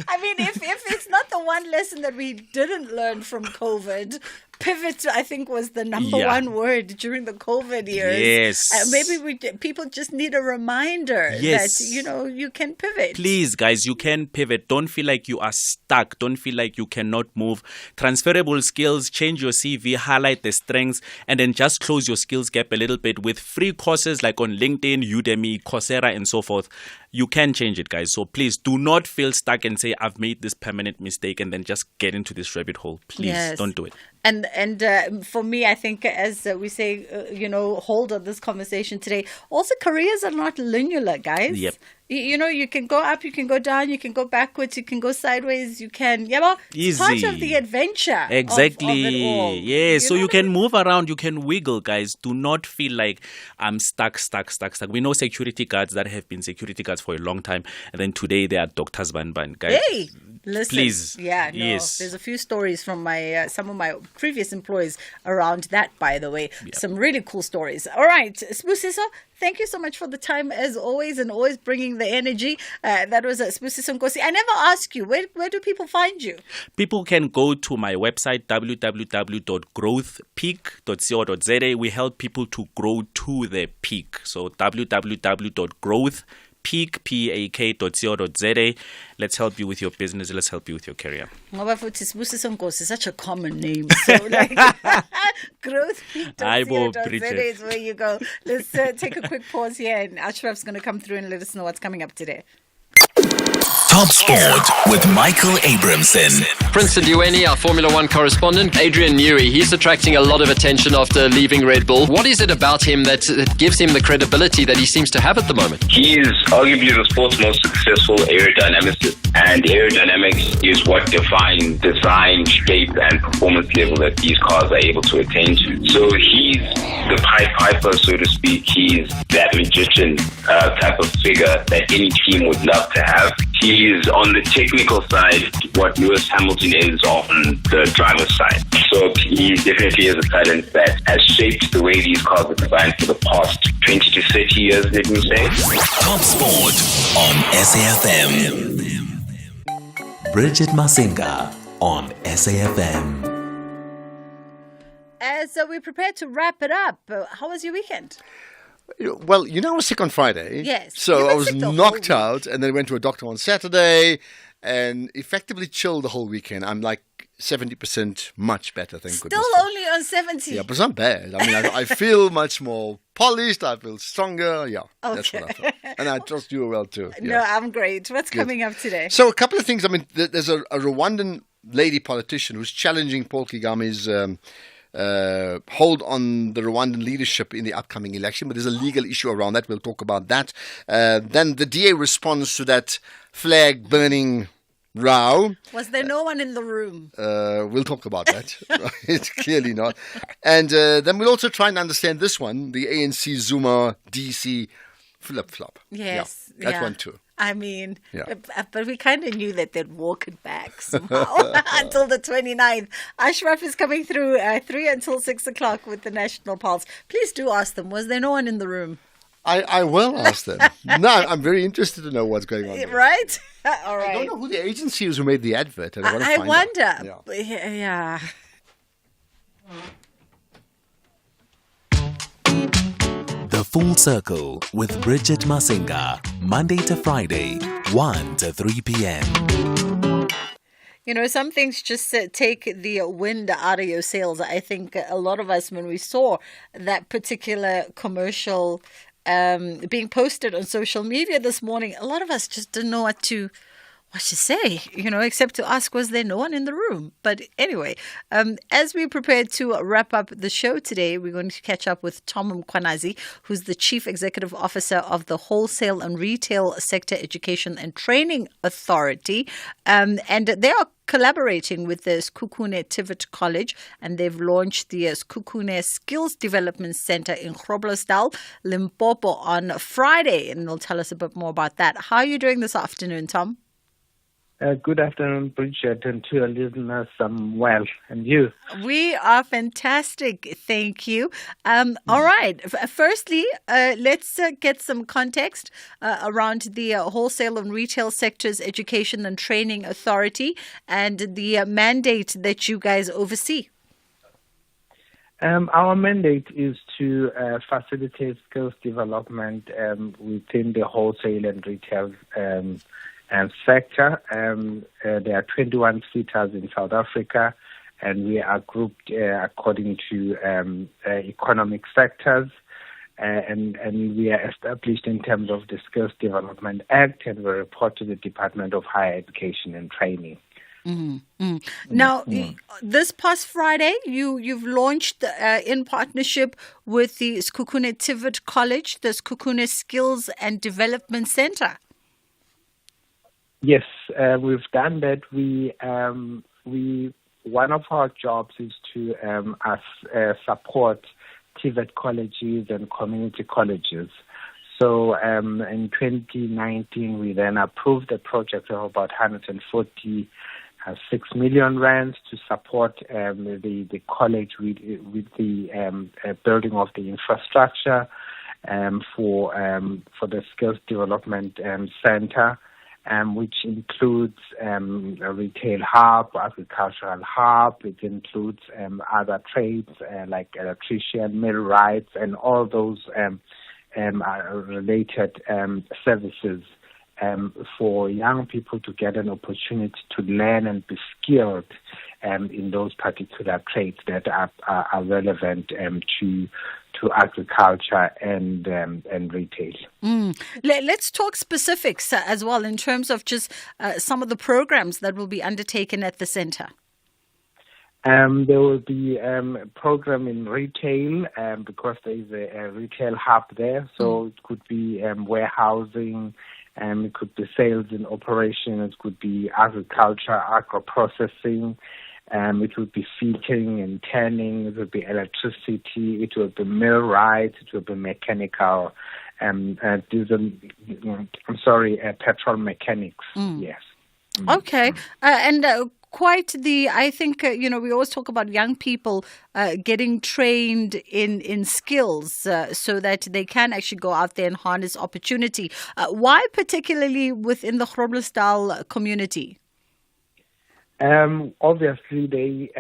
I mean, if it's not the one lesson that we didn't learn from COVID, pivot, I think, was the number one word during the COVID years. Yes. Maybe people just need a reminder Yes. that, you can pivot. Please, guys, you can pivot. Don't feel like you are stuck. Don't feel like you cannot move. Transferable skills, change your CV, highlight the strengths, and then just close your skills gap a little bit with free courses like on LinkedIn, Udemy, Coursera, and so forth. You can change it, guys. So please do not feel stuck and say, I've made this permanent mistake, and then just get into this rabbit hole. Please don't do it. And for me, I think, as we say, hold on this conversation today. Also, careers are not linear, guys. Yep. You can go up, you can go down, you can go backwards, you can go sideways, you can, it's part Easy. of the adventure. Exactly. Of it all. Yes. So you can move around, you can wiggle, guys. Do not feel like I'm stuck. We know security guards that have been security guards for a long time, and then today they are doctors, guys. Hey, listen. Please. Yeah, no. Yes. There's a few stories from my some of my previous employees around that, by the way. Yeah. Some really cool stories. All right, Spusiso, thank you so much for the time as always, and always bringing the energy. That was Spusiso Nkosi. I never ask you, where do people find you? People can go to my website, www.growthpeak.co.za. We help people to grow to their peak. So www.growthpeak.co.za. Let's help you with your business. Let's help you with your career. Ngoba futhi Spusiso Nkosi is such a common name. So growthpeak.co.za is where you go. Let's take a quick pause here, and Ashraf's going to come through and let us know what's coming up today. Top Sport with Michael Abramson. Prince Ndiweni, our Formula One correspondent. Adrian Newey, he's attracting a lot of attention after leaving Red Bull. What is it about him that gives him the credibility that he seems to have at the moment? He is arguably the sport's most successful aerodynamicist, and aerodynamics is what defines design, shape, and performance level that these cars are able to attain to. So he's the Pied Piper, so to speak. He's that magician type of figure that any team would love to have. He is on the technical side what Lewis Hamilton is on the driver's side. So he definitely is a talent that has shaped the way these cars are designed for the past 20 to 30 years, let me say. Top Sport on SAFM. Bridget Masinga on SAFM. As we prepare to wrap it up, how was your weekend? Well, I was sick on Friday. Yes. So I was knocked out, and then went to a doctor on Saturday and effectively chilled the whole weekend. I'm like 70% much better, thank goodness. Still only on 70? Yeah, but it's not bad. I mean, I feel much more polished. I feel stronger. Yeah, that's what I feel. And I trust you well too. Yeah. No, I'm great. What's Good. coming up today? So a couple of things. I mean, there's a Rwandan lady politician who's challenging Paul Kagame's hold on the Rwandan leadership in the upcoming election, but there's a legal issue around that. We'll talk about that. Then the DA responds to that flag burning row. Was there no one in the room? We'll talk about that. It's clearly not. And then we'll also try and understand this one, the ANC Zuma DC flip-flop. Yes. Yeah, that one too. I mean, but we kind of knew that they'd walk it back somehow until the 29th. Ashraf is coming through 3 until 6 o'clock with the National Pulse. Please do ask them, was there no one in the room? I will ask them. No, I'm very interested to know what's going on there. Right? All right. I don't know who the agency is who made the advert. I wonder. Out. Yeah. The Full Circle with Bridget Masinga, Monday to Friday, 1 to 3 p.m. Some things just take the wind out of your sails. I think a lot of us, when we saw that particular commercial being posted on social media this morning, a lot of us just didn't know what to say, except to ask, was there no one in the room? But anyway, as we prepare to wrap up the show today, we're going to catch up with Tom Mkwanazi, who's the Chief Executive Officer of the Wholesale and Retail Sector Education and Training Authority. And they are collaborating with the Sekhukhune TVET College, and they've launched the Sekhukhune Skills Development Center in Groblersdal, Limpopo on Friday. And they'll tell us a bit more about that. How are you doing this afternoon, Tom? Good afternoon, Bridget, and to your listeners, I'm well. And you? We are fantastic, thank you. All right. Firstly, let's get some context around the Wholesale and Retail Sectors Education and Training Authority and the mandate that you guys oversee. Our mandate is to facilitate skills development within the wholesale and retail sector. There are 21 sectors in South Africa, and we are grouped according to economic sectors, and we are established in terms of the Skills Development Act, and we report to the Department of Higher Education and Training. Now, this past Friday, you've launched in partnership with the Sekhukhune TVET College, the Sekhukhune Skills and Development Center. Yes, we've done that. One of our jobs is to support TVET colleges and community colleges. So in 2019, we then approved a project of about 146 million rands to support the college with the building of the infrastructure for the Skills Development Center. Which includes a retail hub, agricultural hub. It includes other trades like electrician, millwrights, and all those related services for young people to get an opportunity to learn and be skilled in those particular trades that are relevant to agriculture and retail. Let's talk specifics as well in terms of just some of the programs that will be undertaken at the center. There will be a program in retail because there is a retail hub there. So it could be warehousing, it could be sales and operation, it could be agriculture, agro-processing. It would be fitting and tanning, it would be electricity, it would be millwright, it would be mechanical, petrol mechanics, yes. Okay, quite I think, we always talk about young people getting trained in skills so that they can actually go out there and harness opportunity. Why particularly within the Groblersdal community? Obviously, they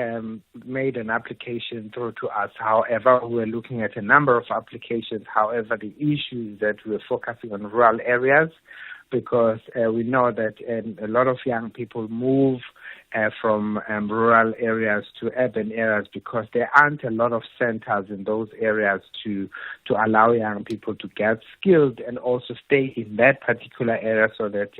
made an application through to us. However, we're looking at a number of applications. However, the issue is that we're focusing on rural areas because we know that a lot of young people move from rural areas to urban areas because there aren't a lot of centers in those areas to allow young people to get skilled and also stay in that particular area so that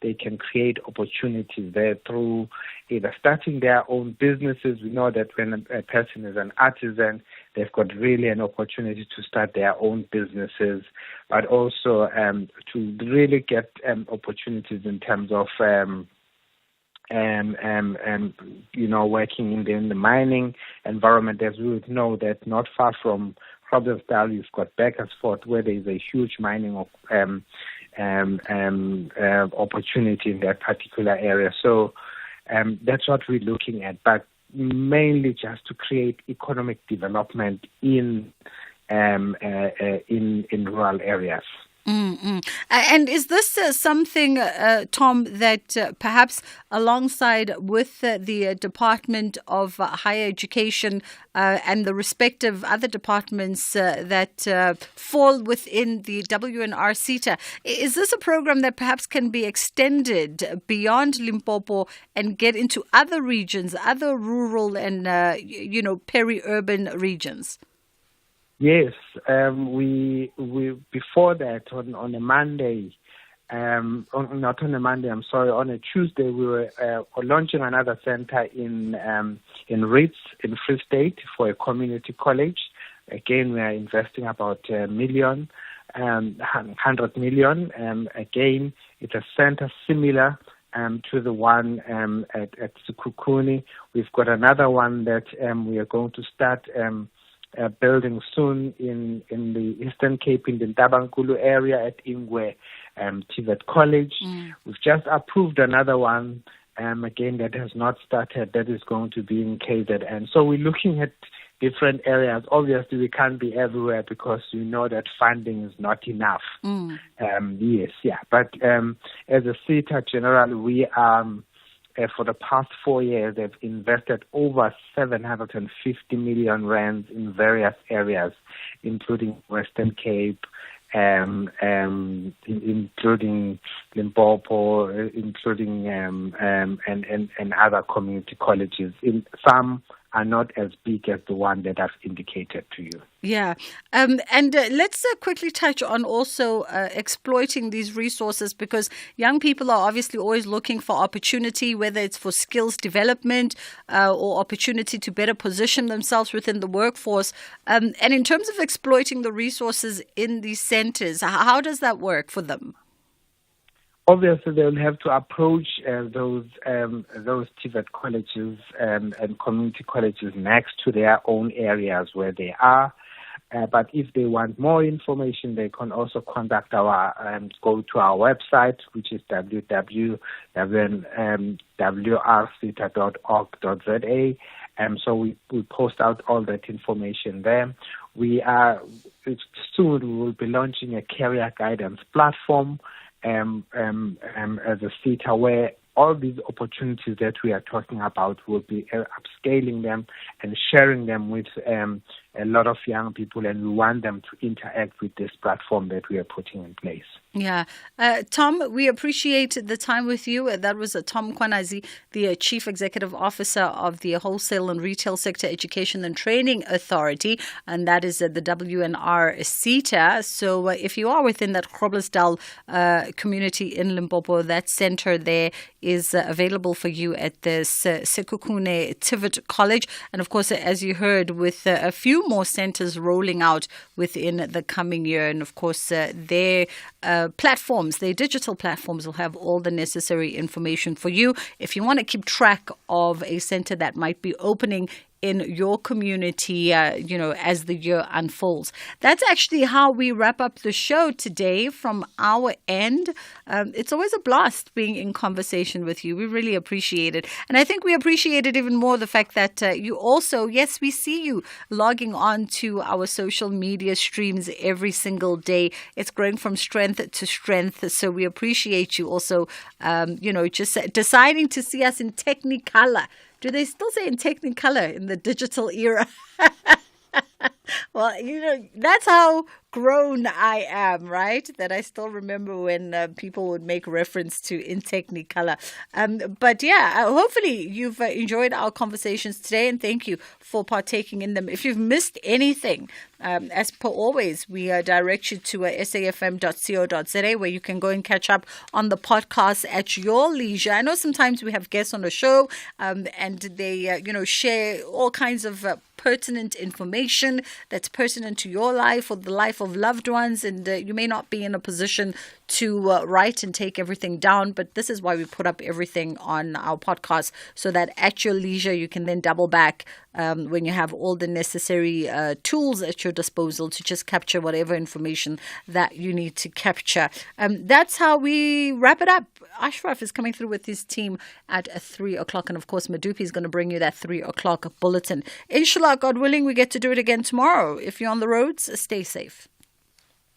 they can create opportunities there through either starting their own businesses. We know that when a person is an artisan, they've got really an opportunity to start their own businesses, but also to really get opportunities in terms of working in the mining environment. As we would know that not far from Groblersdal, you've got Bakersford, where there is a huge mining opportunity in that particular area. So that's what we're looking at, but mainly just to create economic development in rural areas. And is this something, Tom, that perhaps alongside with the Department of Higher Education and the respective other departments that fall within the WNR CETA, is this a program that perhaps can be extended beyond Limpopo and get into other regions, other rural and, peri-urban regions? Yes, we before that on a Monday, not on a Monday. I'm sorry, on a Tuesday we were launching another center in Ritz in Free State for a community college. Again, we are investing about $100 million. Again, it's a center similar to the one at Sekhukhune. We've got another one that we are going to start building soon in the Eastern Cape, in the Ntabankulu area at Ingwe TVET College. We've just approved another one, again, that has not started, that is going to be in KZN. So we're looking at different areas. Obviously, we can't be everywhere because you know that funding is not enough. But as a CETA General, we are... for the past 4 years, they've invested over 750 million rands in various areas, including Western Cape, including Limpopo, including and other community colleges. Some are not as big as the one that I've indicated to you. Yeah. And let's quickly touch on also exploiting these resources, because young people are obviously always looking for opportunity, whether it's for skills development or opportunity to better position themselves within the workforce. And in terms of exploiting the resources in these centers, how does that work for them? Obviously, they'll have to approach those TVET colleges and community colleges next to their own areas where they are. But if they want more information, they can also contact go to our website, which is www.wrceta.org.za. So we post out all that information there. Soon we will be launching a career guidance platform as a CETA, where all these opportunities that we are talking about will be upscaling them and sharing them with a lot of young people, and we want them to interact with this platform that we are putting in place. Yeah. Tom, we appreciate the time with you. That was Tom Kwanazi, the Chief Executive Officer of the Wholesale and Retail Sector Education and Training Authority, and that is the WNR CETA. So if you are within that Groblersdal community in Limpopo, that center there is available for you at the Sekhukhune TVET College. And of course, as you heard, with a few more centers rolling out within the coming year. And of course, their platforms, their digital platforms will have all the necessary information for you. If you want to keep track of a center that might be opening in your community, as the year unfolds. That's actually how we wrap up the show today from our end. It's always a blast being in conversation with you. We really appreciate it. And I think we appreciate it even more the fact that you also, yes, we see you logging on to our social media streams every single day. It's growing from strength to strength. So we appreciate you also, just deciding to see us in Technicolor. Do they still say in Technicolor in the digital era? Well, that's how grown I am, right? That I still remember when people would make reference to in Technicolor. But yeah, hopefully you've enjoyed our conversations today, and thank you for partaking in them. If you've missed anything, as per always, we direct you to safm.co.za, where you can go and catch up on the podcast at your leisure. I know sometimes we have guests on the show, and they, share all kinds of pertinent information that's pertinent to your life or the life of loved ones, and you may not be in a position to write and take everything down, but this is why we put up everything on our podcast, so that at your leisure you can then double back when you have all the necessary tools at your disposal to just capture whatever information that you need to capture. That's how we wrap it up. Ashraf is coming through with his team at 3 o'clock, and of course Madupi is going to bring you that 3 o'clock bulletin. Inshallah, God willing, we get to do it again tomorrow. If you're on the roads, stay safe.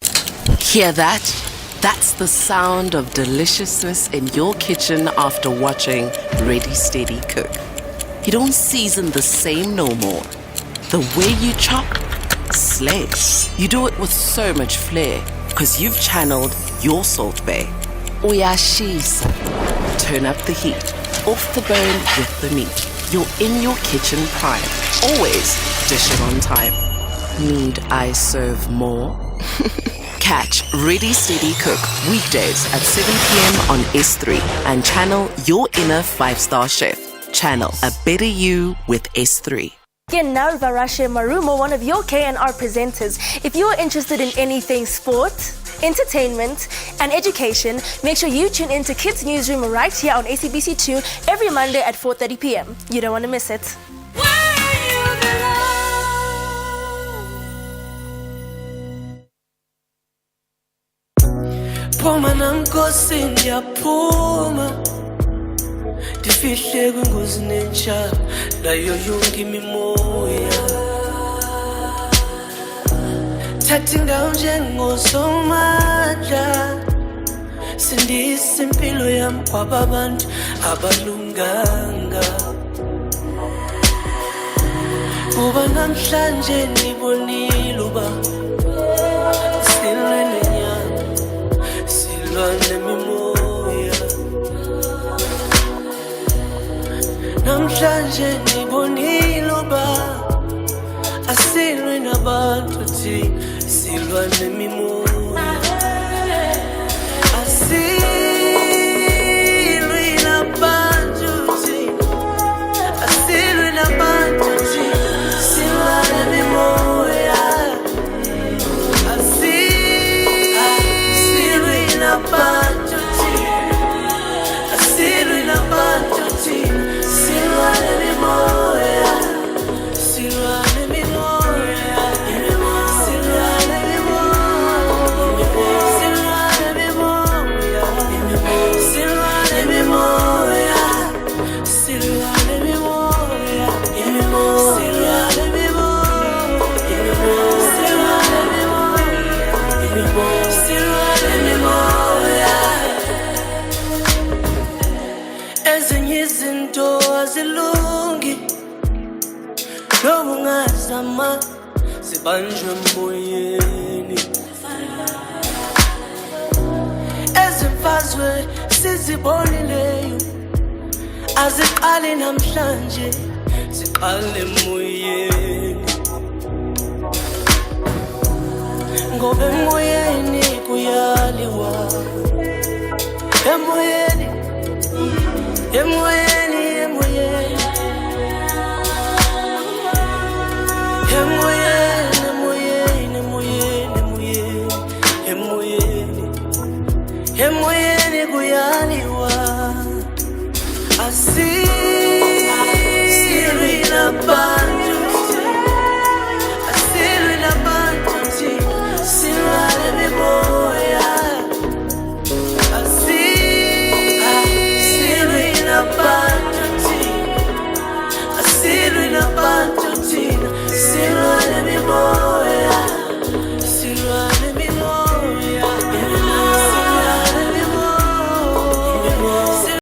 Hear that? That's the sound of deliciousness in your kitchen after watching Ready Steady Cook. You don't season the same no more. The way you chop, slay. You do it with so much flair, because you've channeled your Salt Bay. Uyashisa. Turn up the heat. Off the bone with the meat. You're in your kitchen prime. Always dish it on time. Need I serve more? Catch Ready Steady Cook weekdays at 7 p.m. on S3 and channel your inner 5-star chef. Channel a better you with S3. Varashe Marumo, one of your KNR presenters. If you're interested in anything sport, entertainment, and education, make sure you tune in to Kids Newsroom right here on ACBC2 every Monday at 4:30 p.m. You don't want to miss it. Phuma namkosi ndiyaphuma ndifihle kwingozi nentsha nayo yonke imimoya thatha indawo njengosomandla sindisa impilo yami kwababantu abalunganga kuba namhlanje ndibonile uba silwe nenyama silwa nemimoya namhlanje ndibonile uba asilwe nabantu thi silwa nemimoya asilwe nabantu thi asilwe nabantu thi silwa nemimoya asilwe nabantu thi asilwe nabantu thi silwa nemimoya silwa nemimoya silwa ezinye izinto azilungi noma ungazama zibanjwe emoyeni ezimfazwe sizibonileyo aziqali namhlanje ziqale emoyeni ngoba emoyeni kuyaliwa emoyeni emoyeni emoyeni emoyeni emoyeni emoyeni emoyeni emoyeni kuyaliwa asi